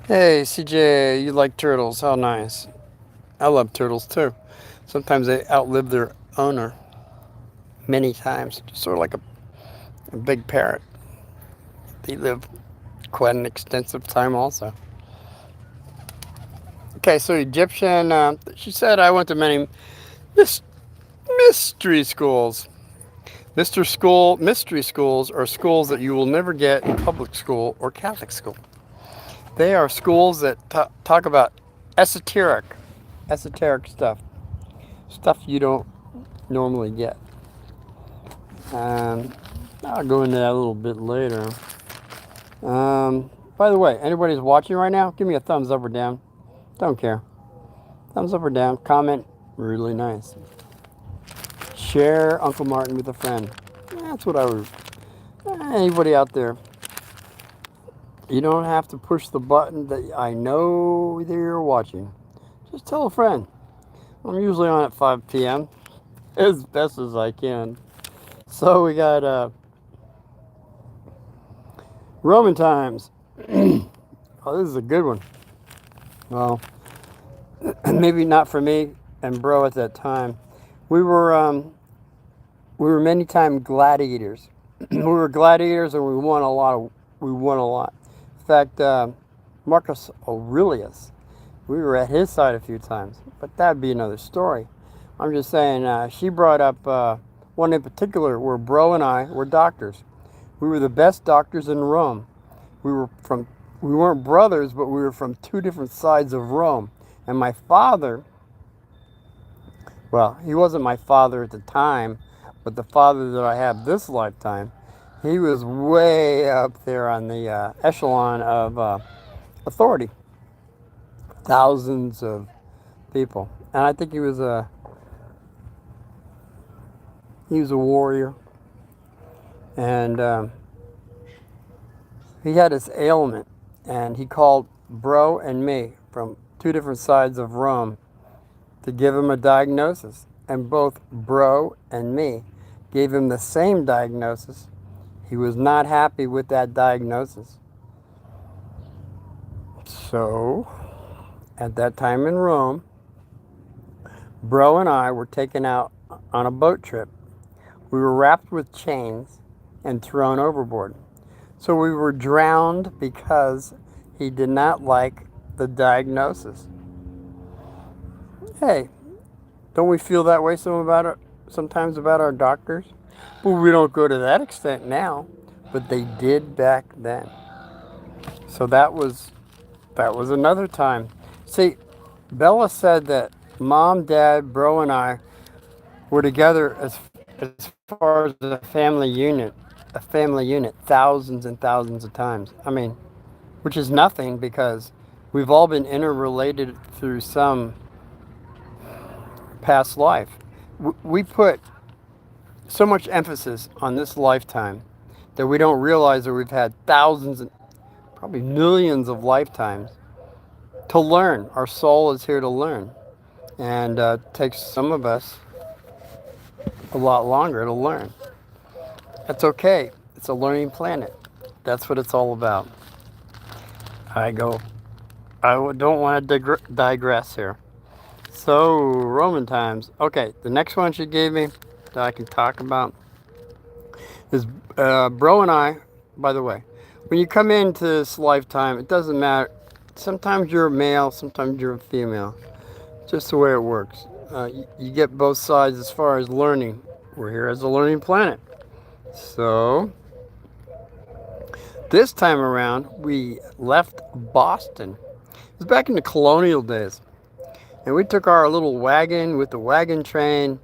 Hey, CJ, you like turtles. How nice. I love turtles, too. Sometimes they outlive their owner many times. Sort of like a big parrot. They live quite an extensive time also. Okay, so Egyptian, she said I went to many mystery schools. Mystery schools are schools that you will never get in public school or Catholic school. They are schools that talk about esoteric stuff you don't normally get. I'll go into that a little bit later. By the way, anybody who's watching right now, give me a thumbs up or down. Don't care. Thumbs up or down. Comment. Really nice. Share Uncle Martin with a friend. That's what I would. Anybody out there, you don't have to push the button that I know that you're watching. Just tell a friend. I'm usually on at 5 p.m. as best as I can. So we got Roman times. Oh, this is a good one. Well, maybe not for me and bro at that time. We were many time gladiators. We were gladiators, and we won a lot. In fact, Marcus Aurelius, we were at his side a few times, but that'd be another story. I'm just saying, she brought up one in particular where bro and I were doctors. We were the best doctors in Rome. We weren't brothers, but we were from two different sides of Rome. And my father, well, he wasn't my father at the time, but the father that I have this lifetime, He was way up there on the echelon of authority. Thousands of people, and I think he was a warrior, and he had this ailment, and he called Bro and me from two different sides of Rome to give him a diagnosis, and both Bro and me gave him the same diagnosis. He was not happy with that diagnosis. So, at that time in Rome, Bro and I were taken out on a boat trip. We were wrapped with chains and thrown overboard. So we were drowned because he did not like the diagnosis. Hey, don't we feel that way sometimes about our doctors? Well, we don't go to that extent now, but they did back then. So that was another time. See, Bella said that Mom, Dad, Bro, and I were together as far as a family unit, thousands and thousands of times. I mean, which is nothing because we've all been interrelated through some past life. We put so much emphasis on this lifetime that we don't realize that we've had thousands and probably millions of lifetimes to learn. Our soul is here to learn, and it takes some of us a lot longer to learn. That's okay. It's a learning planet. That's what it's all about. I don't want to digress here. So, Roman times. Okay, the next one she gave me that I can talk about is Bro and I, by the way, when you come into this lifetime, it doesn't matter. Sometimes you're a male, sometimes you're a female. Just the way it works. You get both sides as far as learning. We're here as a learning planet. So, this time around, we left Boston. It was back in the colonial days. And we took our little wagon with the wagon train,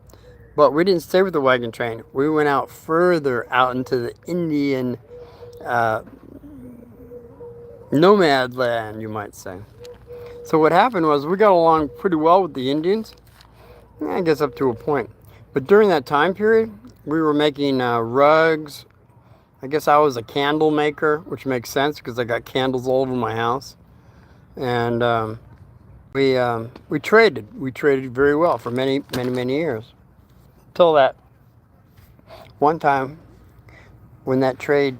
but we didn't stay with the wagon train. We went out further out into the Indian nomad land, you might say. So what happened was we got along pretty well with the Indians, I guess up to a point. But during that time period, we were making rugs. I guess I was a candle maker, which makes sense because I got candles all over my house. And we traded. We traded very well for many, many, many years. Until that one time when that trade,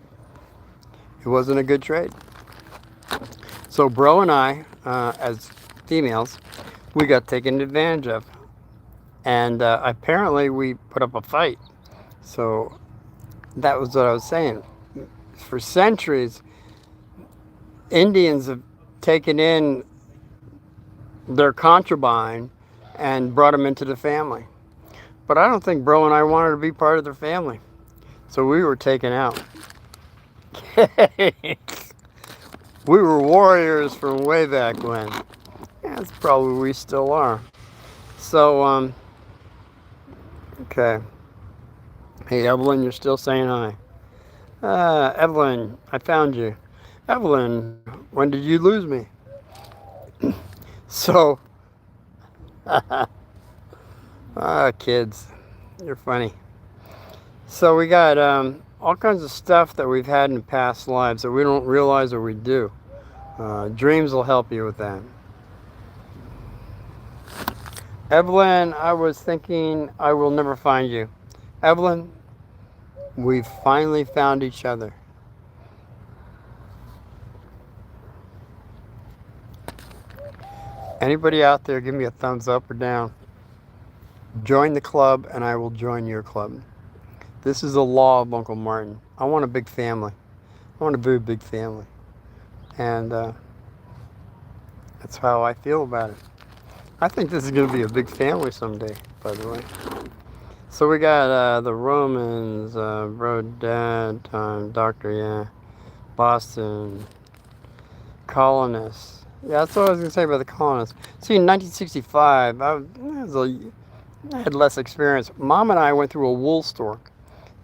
it wasn't a good trade. So Bro and I, as females, we got taken advantage of. And apparently we put up a fight. So that was what I was saying. For centuries, Indians have taken in their concubine and brought them into the family. But I don't think Bro and I wanted to be part of their family. So we were taken out. We were warriors from way back when. Yeah, that's probably we still are. So, okay. Hey, Evelyn, you're still saying hi. Evelyn, I found you. Evelyn, when did you lose me? So, kids, you're funny. So we got all kinds of stuff that we've had in past lives that we don't realize or we do. Dreams will help you with that. Evelyn, I was thinking I will never find you. Evelyn, we've finally found each other. Anybody out there, give me a thumbs up or down. Join the club and I will join your club. This is the law of Uncle Martin. I want a big family. I want a very big family. And that's how I feel about it. I think this is going to be a big family someday, by the way. So we got the Romans, Bro, Dad, Doctor, yeah, Boston, colonists. Yeah, that's what I was going to say about the colonists. See, in 1965, I had less experience. Mom and I went through a wool store.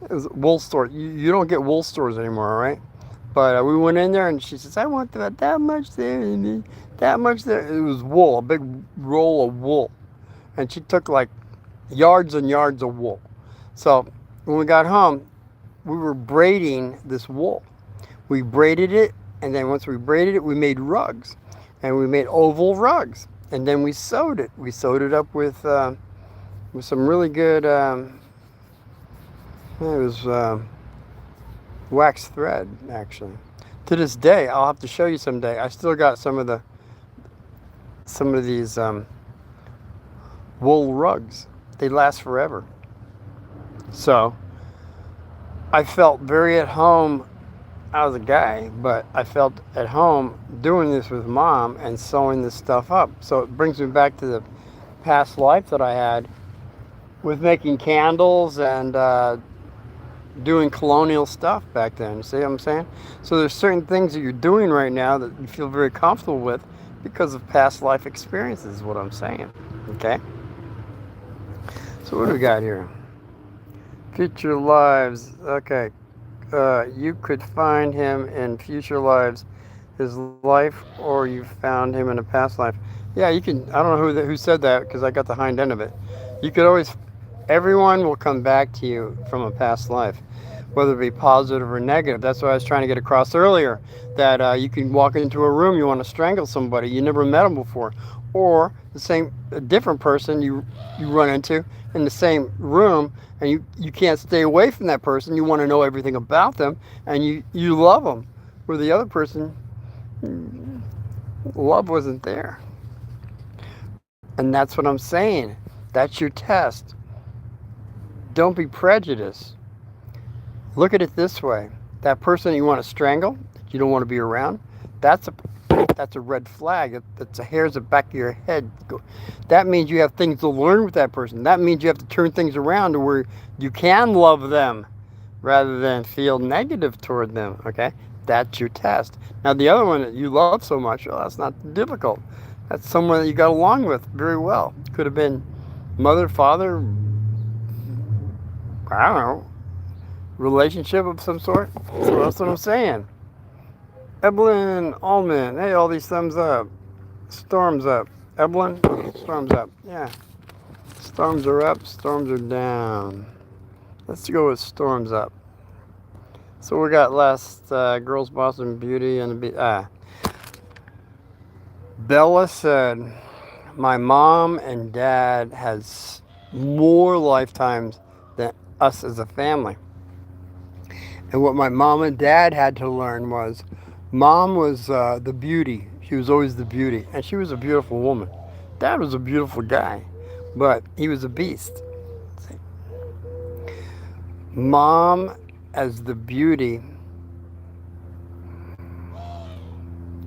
It was a wool store. You don't get wool stores anymore, right? But we went in there and she says, I want that much there and that much there. It was wool, a big roll of wool. And she took like yards and yards of wool. So when we got home, we were braiding this wool. We braided it, and then once we braided it, we made rugs. And we made oval rugs. And then we sewed it. We sewed it up with some really good, it was wax thread, actually. To this day, I'll have to show you someday. I still got some of these wool rugs. They last forever. So I felt very at home. I was a guy, but I felt at home doing this with Mom and sewing this stuff up. So it brings me back to the past life that I had with making candles and doing colonial stuff back then. You see what I'm saying? So there's certain things that you're doing right now that you feel very comfortable with because of past life experiences, is what I'm saying. Okay? So what do we got here? Future lives. Okay. You could find him in future lives, his life, or you found him in a past life. Yeah, you can. I don't know who said that because I got the hind end of it. You could always, everyone will come back to you from a past life, whether it be positive or negative. That's what I was trying to get across earlier, that you can walk into a room, you want to strangle somebody, you never met them before, or a different person you run into in the same room, and you can't stay away from that person. You want to know everything about them, and you love them, where the other person, love wasn't there. And that's what I'm saying. That's your test. Don't be prejudiced. Look at it this way. That person you want to strangle, that you don't want to be around, that's a red flag. That's the hairs at the back of your head. That means you have things to learn with that person. That means you have to turn things around to where you can love them rather than feel negative toward them. Okay? That's your test. Now the other one that you love so much, well, that's not difficult. That's someone that you got along with very well. Could have been mother, father, I don't know, relationship of some sort. So that's what I'm saying. Evelyn Allman, hey, all these thumbs up. Storms up. Evelyn, storms up. Yeah. Storms are up, storms are down. Let's go with storms up. So we got last Girls, Boss, and Beauty and Bella said, my mom and dad has more lifetimes than us as a family. And what my mom and dad had to learn was, Mom was the beauty. She was always the beauty. And she was a beautiful woman. Dad was a beautiful guy. But he was a beast. Mom, as the beauty,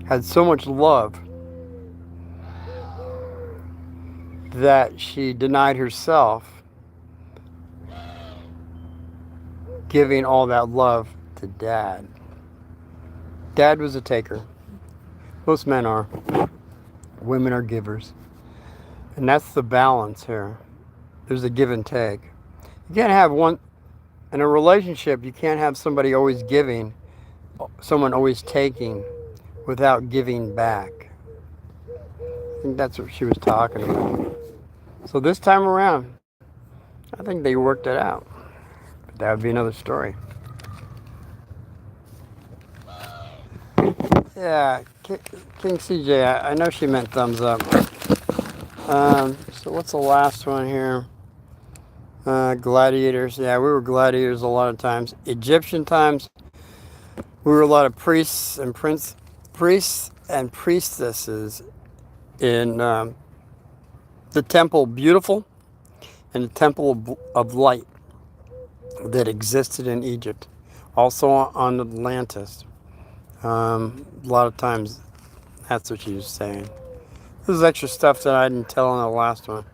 had so much love that she denied herself giving all that love to Dad. Dad was a taker. Most men are. Women are givers. And that's the balance here. There's a give and take. You can't have one, in a relationship, you can't have somebody always giving, someone always taking, without giving back. I think that's what she was talking about. So this time around, I think they worked it out. But that would be another story. Yeah, King CJ, I know she meant thumbs up. So what's the last one here? Gladiators. Yeah, we were gladiators a lot of times. Egyptian times, we were a lot of priests and priestesses in the temple Beautiful and the temple of Light that existed in Egypt. Also on Atlantis. A lot of times, that's what she was saying. This is extra stuff that I didn't tell in the last one.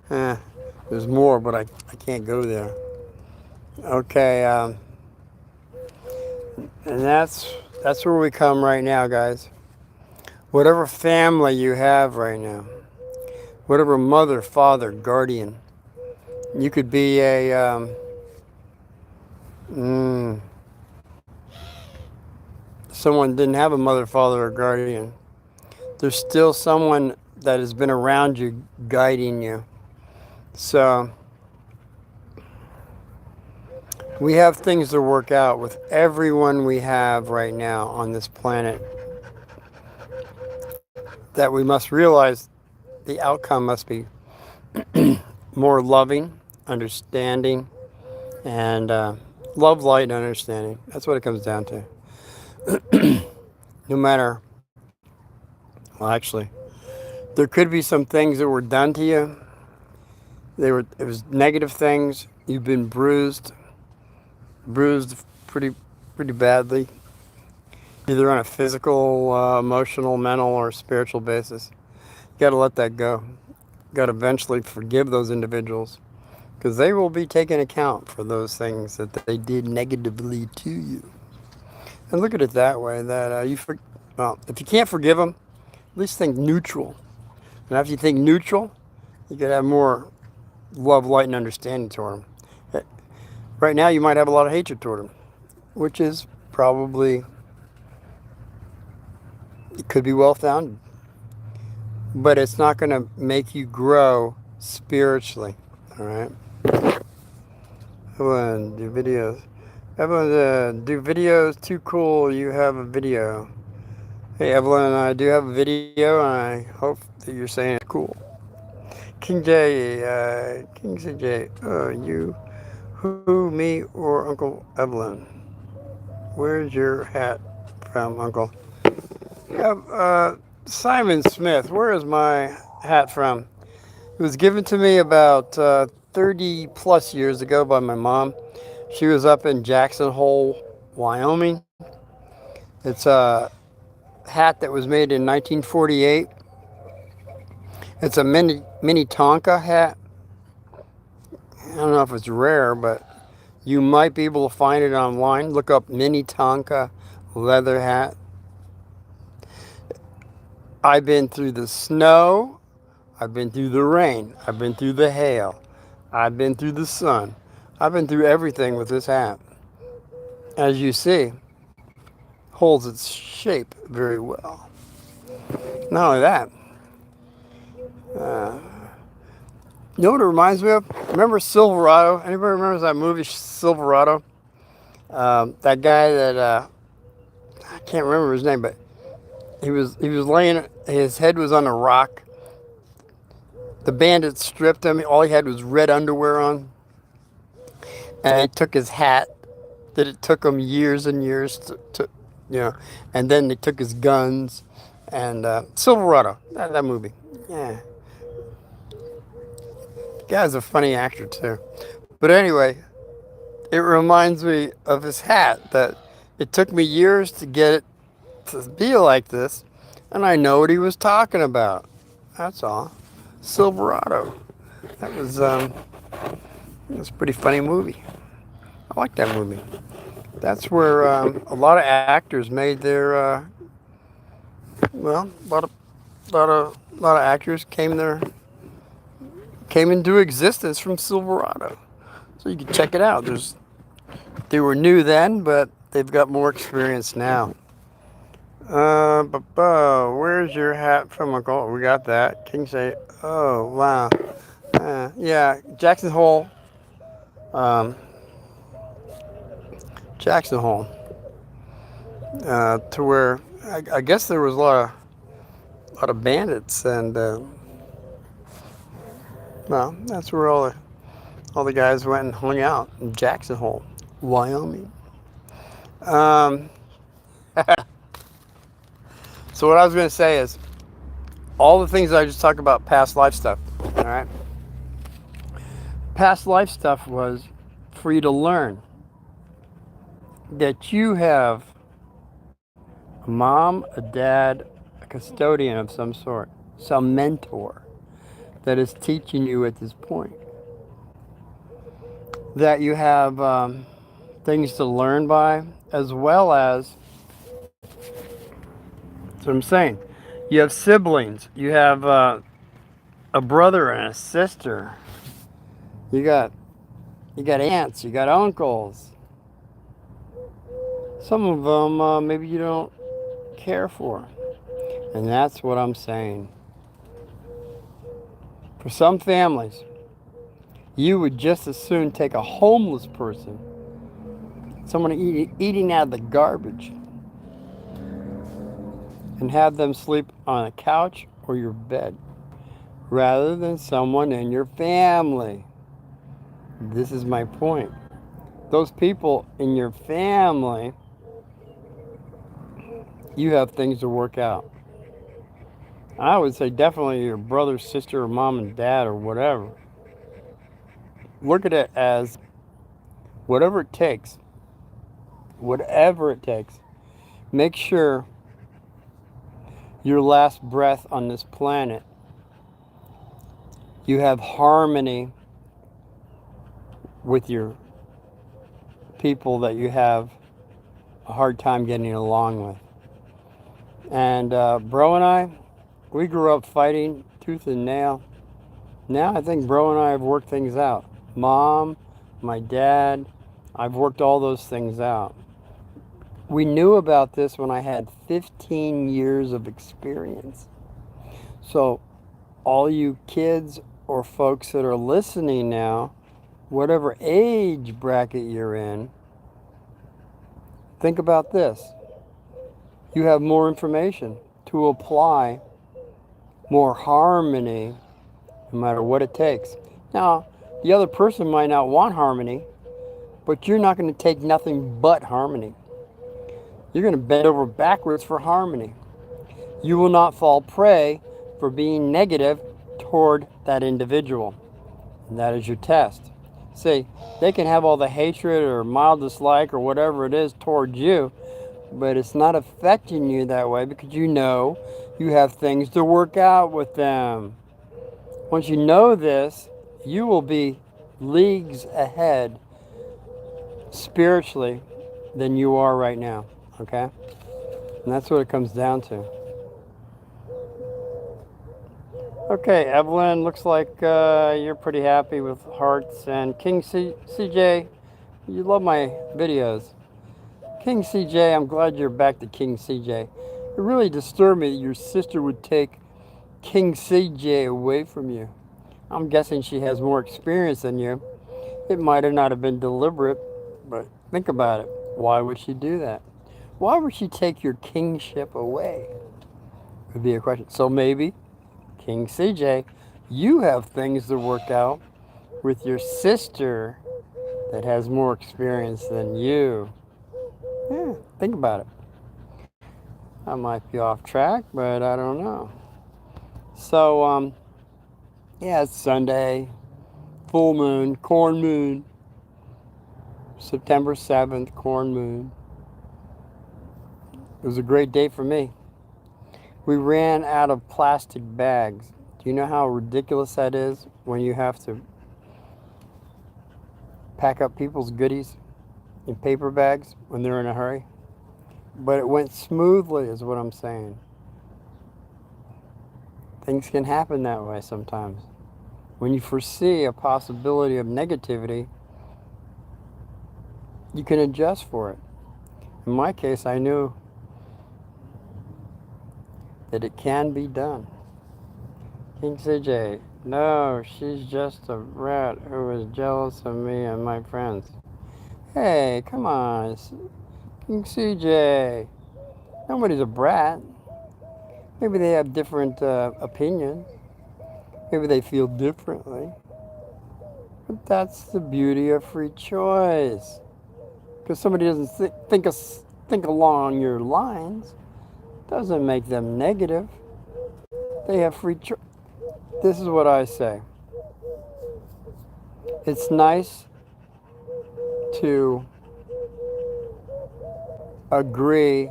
There's more, but I can't go there. Okay, and that's where we come right now, guys. Whatever family you have right now, whatever mother, father, guardian, you could be a Mm. Someone didn't have a mother, father, or guardian. There's still someone that has been around you guiding you. So we have things to work out with everyone we have right now on this planet, that we must realize the outcome must be more loving, understanding, and love, light, and understanding. That's what it comes down to. No matter, well, actually, there could be some things that were done to you. It was negative things. You've been bruised pretty badly, either on a physical, emotional, mental, or spiritual basis. You got to let that go. You got to eventually forgive those individuals, because they will be taking account for those things that they did negatively to you. And look at it that way, that well, if you can't forgive them, at least think neutral. And after you think neutral, you could have more love, light, and understanding toward them. Right now, you might have a lot of hatred toward them, which is probably, it could be well founded, but it's not going to make you grow spiritually. All right. Everyone do videos. Everyone do videos. Too cool. You have a video. Hey Evelyn, I do have a video, and I hope that you're saying it's cool. King CJ, you, who, me, or Uncle Evelyn? Where's your hat from, Uncle? Simon Smith, where is my hat from? It was given to me about 30 plus years ago by my mom. She was up in Jackson Hole, Wyoming. It's a hat that was made in 1948. It's a Minnetonka hat. I don't know if it's rare, but you might be able to find it online. Look up Minnetonka leather hat. I've been through the snow. I've been through the rain. I've been through the hail. I've been through the sun. I've been through everything with this hat. As you see, holds its shape very well. Not only that, you know what it reminds me of? Remember Silverado? Anybody remembers that movie Silverado? That guy that I can't remember his name, but he was laying. His head was on a rock. The bandits stripped him. All he had was red underwear on, and they took his hat. That it took him years and years to and then they took his guns, and Silverado. That movie. Yeah. The guy's a funny actor too. But anyway, it reminds me of his hat, that it took me years to get it to be like this, and I know what he was talking about. That's all. Silverado. That was a pretty funny movie. I like that movie. That's where a lot of actors made their a lot of actors came into existence from Silverado. So you can check it out. They were new then, but they've got more experience now. Where's your hat from, Uncle? We got that. King say, oh wow, yeah, Jackson Hole. Jackson Hole. To where I guess there was a lot of bandits, and well, that's where all the guys went and hung out in Jackson Hole, Wyoming. So what I was going to say is, all the things I just talked about, past life stuff. All right. Past life stuff was for you to learn that you have a mom, a dad, a custodian of some sort, some mentor that is teaching you at this point. That you have things to learn by, as well as, that's what I'm saying. You have siblings. You have a brother and a sister. You got aunts. You got uncles. Some of them maybe you don't care for. And that's what I'm saying. For some families, you would just as soon take a homeless person, someone eating out of the garbage, and have them sleep on a couch or your bed, rather than someone in your family. This is my point. Those people in your family, you have things to work out. I would say definitely your brother, sister, or mom and dad, or whatever. Look at it as whatever it takes. Whatever it takes. Make sure your last breath on this planet, you have harmony with your people that you have a hard time getting along with. And Bro and I, we grew up fighting tooth and nail. Now I think Bro and I have worked things out. Mom, my dad, I've worked all those things out. We knew about this when I had 15 years of experience. So all you kids or folks that are listening now, whatever age bracket you're in, think about this. You have more information to apply, more harmony, no matter what it takes. Now, the other person might not want harmony, but you're not going to take nothing but harmony. You're going to bend over backwards for harmony. You will not fall prey for being negative toward that individual. And that is your test. See, they can have all the hatred or mild dislike or whatever it is towards you, but it's not affecting you that way because you know you have things to work out with them. Once you know this, you will be leagues ahead spiritually than you are right now, okay? And that's what it comes down to. Okay, Evelyn, looks like you're pretty happy with hearts. And King CJ, you love my videos. King CJ, I'm glad you're back to King CJ. It really disturbed me that your sister would take King CJ away from you. I'm guessing she has more experience than you. It might have not have been deliberate, but think about it. Why would she do that? Why would she take your kingship away? Would be a question. So maybe, King CJ, you have things to work out with your sister that has more experience than you. Yeah, think about it. I might be off track, but I don't know. So, yeah, it's Sunday, full moon, corn moon, September 7th, corn moon. It was a great day for me. We ran out of plastic bags. Do you know how ridiculous that is when you have to pack up people's goodies in paper bags when they're in a hurry? But it went smoothly is what I'm saying. Things can happen that way sometimes. When you foresee a possibility of negativity, you can adjust for it. In my case, I knew that it can be done. King CJ, no, she's just a rat who is jealous of me and my friends. Hey, come on, King CJ. Nobody's a brat. Maybe they have different opinions. Maybe they feel differently. But that's the beauty of free choice. Because somebody doesn't think along your lines doesn't make them negative. They have free choice. This is what I say. It's nice to agree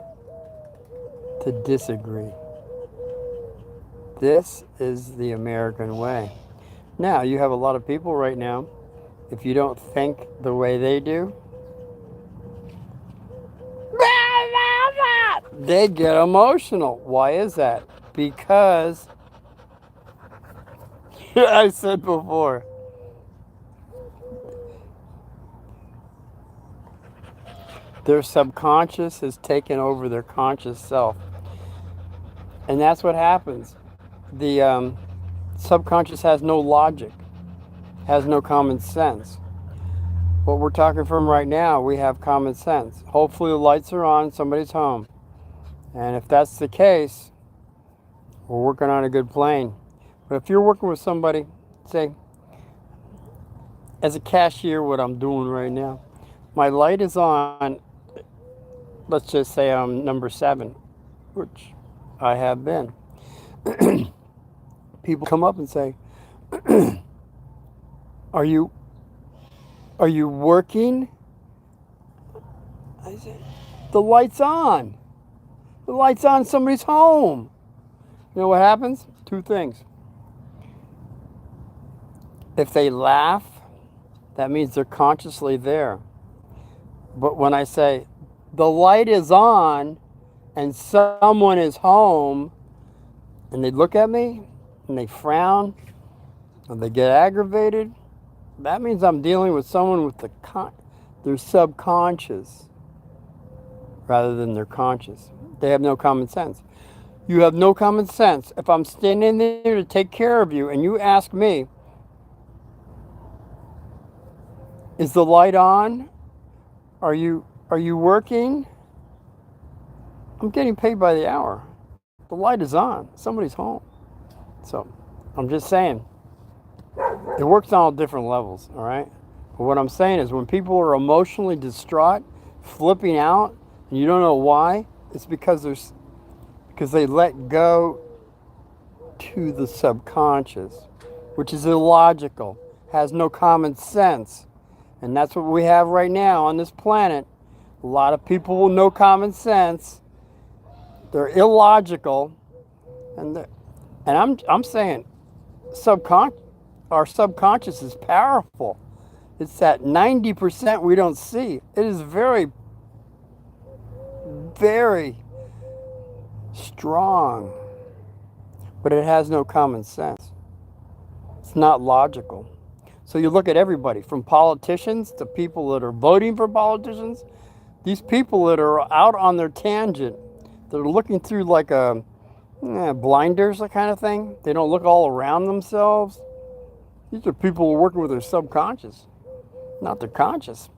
to disagree. This is the American way. Now, you have a lot of people right now, if you don't think the way they do, they get emotional. Why is that? Because, I said before, Their subconscious has taken over their conscious self. And that's what happens. The subconscious has no logic, has no common sense. What we're talking from right now, we have common sense. Hopefully the lights are on, somebody's home. And if that's the case, we're working on a good plane. But if you're working with somebody, say, as a cashier, what I'm doing right now, my light is on, let's just say I'm number 7, which I have been. People come up and say, are you working? I say, the light's on. The light's on, somebody's home. You know what happens? 2 things. If they laugh, that means they're consciously there. But when I say, the light is on and someone is home, and they look at me and they frown and they get aggravated, that means I'm dealing with someone with their subconscious rather than their conscious. They have no common sense. You have no common sense. If I'm standing there to take care of you and you ask me, is the light on? Are you working? I'm getting paid by the hour. The light is on. Somebody's home. So I'm just saying, it works on all different levels, all right? But what I'm saying is when people are emotionally distraught, flipping out, and you don't know why, it's because they let go to the subconscious, which is illogical, has no common sense. And that's what we have right now on this planet. A lot of people with no common sense. They're illogical. And I'm saying our subconscious is powerful. It's that 90% we don't see. It is very, very strong. But it has no common sense. It's not logical. So you look at everybody, from politicians to people that are voting for politicians, these people that are out on their tangent, they're looking through like a blinders kind of thing. They don't look all around themselves. These are people who are working with their subconscious, not their conscious.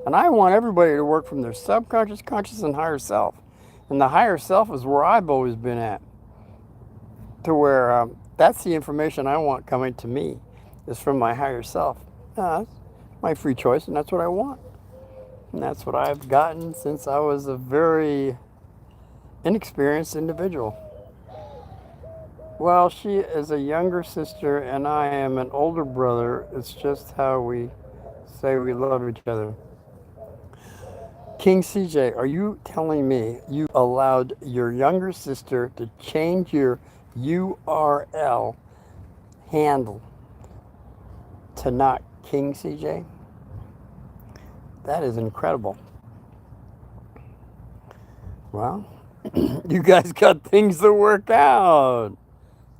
And I want everybody to work from their subconscious, conscious, and higher self. And the higher self is where I've always been at, to where that's the information I want coming to me, is from my higher self. That's my free choice, and that's what I want. And that's what I've gotten since I was a very inexperienced individual. Well, she is a younger sister, and I am an older brother. It's just how we say we love each other. King CJ, are you telling me you allowed your younger sister to change your URL handle to not King CJ? That is incredible. Well, you guys got things to work out.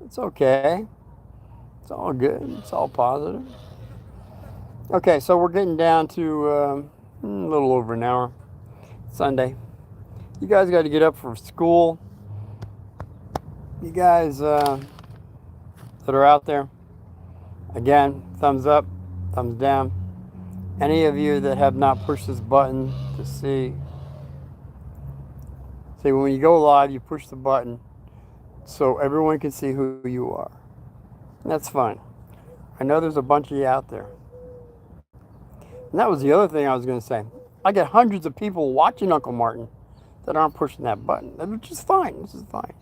It's okay. It's all good. It's all positive. Okay, so we're getting down to a little over an hour. Sunday. You guys got to get up for school. You guys that are out there, again, thumbs up, thumbs down. Any of you that have not pushed this button to see when you go live, you push the button so everyone can see who you are. And that's fine. I know there's a bunch of you out there. And that was the other thing I was going to say. I get hundreds of people watching Uncle Martin that aren't pushing that button, which is fine. This is fine.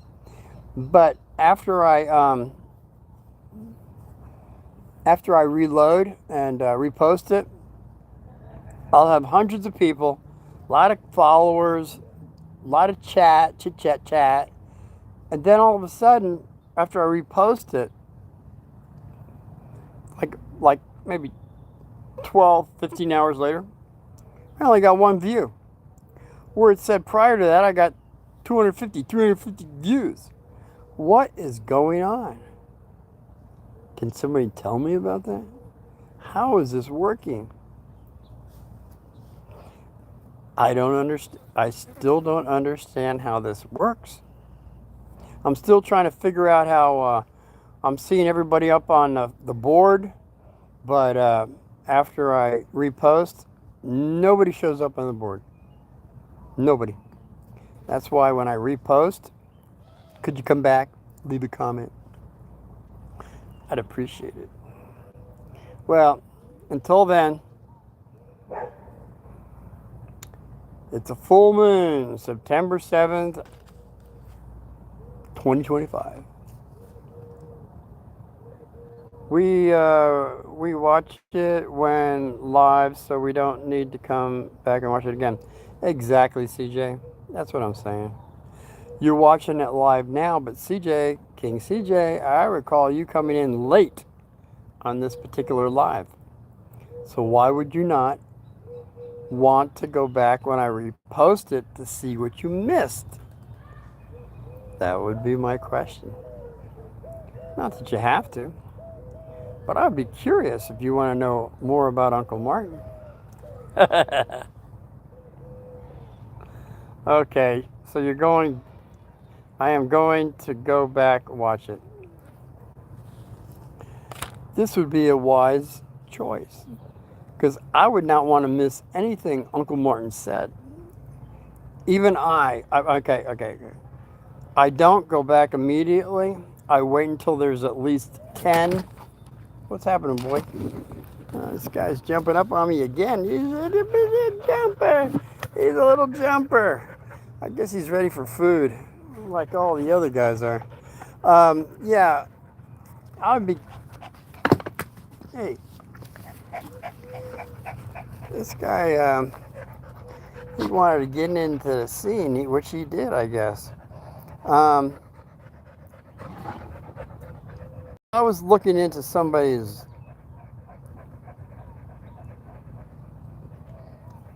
But after I reload and repost it, I'll have hundreds of people, a lot of followers, a lot of chit chat, and then all of a sudden, after I repost it, like maybe 12, 15 hours later, I only got 1 view. Where it said prior to that, I got 250, 350 views. What is going on? Can somebody tell me about that? How is this working? I don't understand. I still don't understand how this works. I'm still trying to figure out how I'm seeing everybody up on the board, but after I repost, nobody shows up on the board. Nobody. That's why when I repost, could you come back, leave a comment? I'd appreciate it. Well, until then, it's a full moon, September 7th, 2025. We watch it when live, so we don't need to come back and watch it again. Exactly, CJ. That's what I'm saying. You're watching it live now, but CJ, King CJ, I recall you coming in late on this particular live. So why would you not want to go back when I repost it to see what you missed? That would be my question. Not that you have to, but I'd be curious if you want to know more about Uncle Martin. Okay, so I am going to go back and watch it. This would be a wise choice because I would not want to miss anything Uncle Martin said. Even okay. I don't go back immediately. I wait until there's at least 10. What's happening, boy? This guy's jumping up on me again. He's a little jumper. He's a little jumper. I guess he's ready for food, like all the other guys are. Yeah, I would be. Hey, this guy, he wanted to get into the scene, which he did, I guess. I was looking into somebody's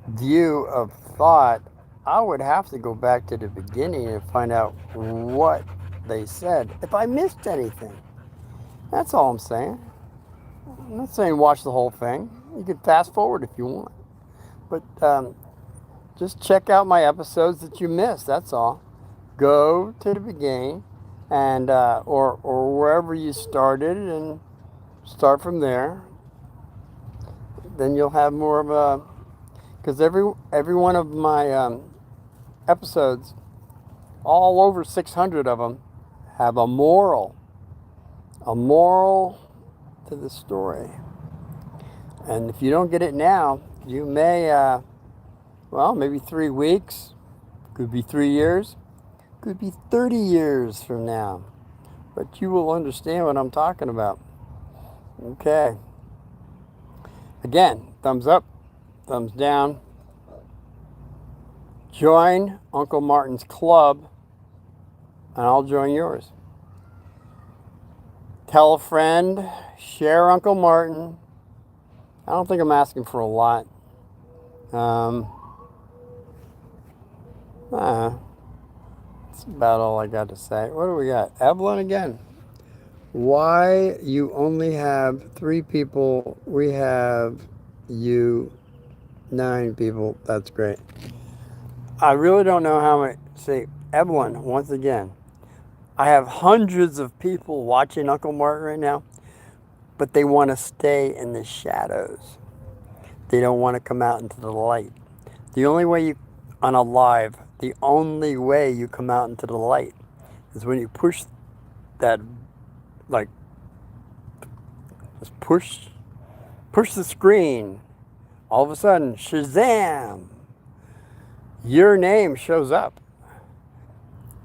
view of thought. I would have to go back to the beginning and find out what they said if I missed anything. That's all I'm saying. I'm not saying watch the whole thing. You can fast forward if you want. But just check out my episodes that you missed. That's all. Go to the beginning and or wherever you started and start from there. Then you'll have more of a, because every one of my episodes, all over 600 of them, have a moral to the story. And if you don't get it now, you may, maybe 3 weeks, could be 3 years, could be 30 years from now. But you will understand what I'm talking about. Okay. Again, thumbs up, thumbs down. Join Uncle Martin's club, and I'll join yours. Tell a friend, share Uncle Martin. I don't think I'm asking for a lot. That's about all I got to say. What do we got? Evelyn again. Why you only have 3 people? We have you 9 people. That's great. I really don't know how many. See, Evelyn, once again, I have hundreds of people watching Uncle Martin right now, but they want to stay in the shadows. They don't want to come out into the light. The only way on a live, the only way you come out into the light is when you push that, like, just push the screen. All of a sudden, Shazam! Your name shows up.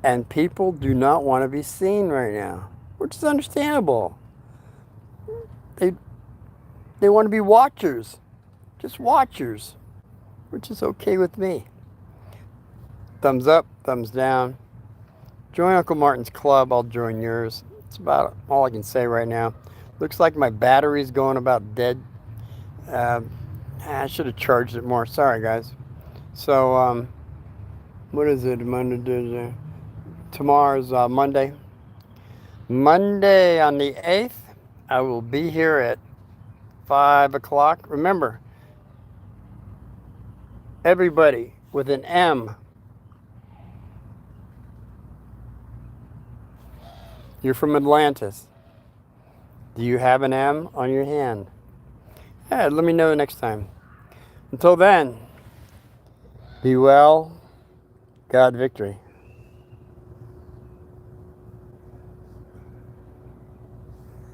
And people do not want to be seen right now, which is understandable. They want to be watchers, just watchers, which is okay with me. Thumbs up, thumbs down. Join Uncle Martin's club, I'll join yours. It's about all I can say right now. Looks like my battery's going about dead. I should have charged it more. Sorry, guys. So, what is it? Monday, Tuesday. Tomorrow's Monday. Monday on the 8th, I will be here at 5 o'clock. Remember, everybody, with an M. You're from Atlantis. Do you have an M on your hand? Yeah, let me know next time. Until then, be well. God victory.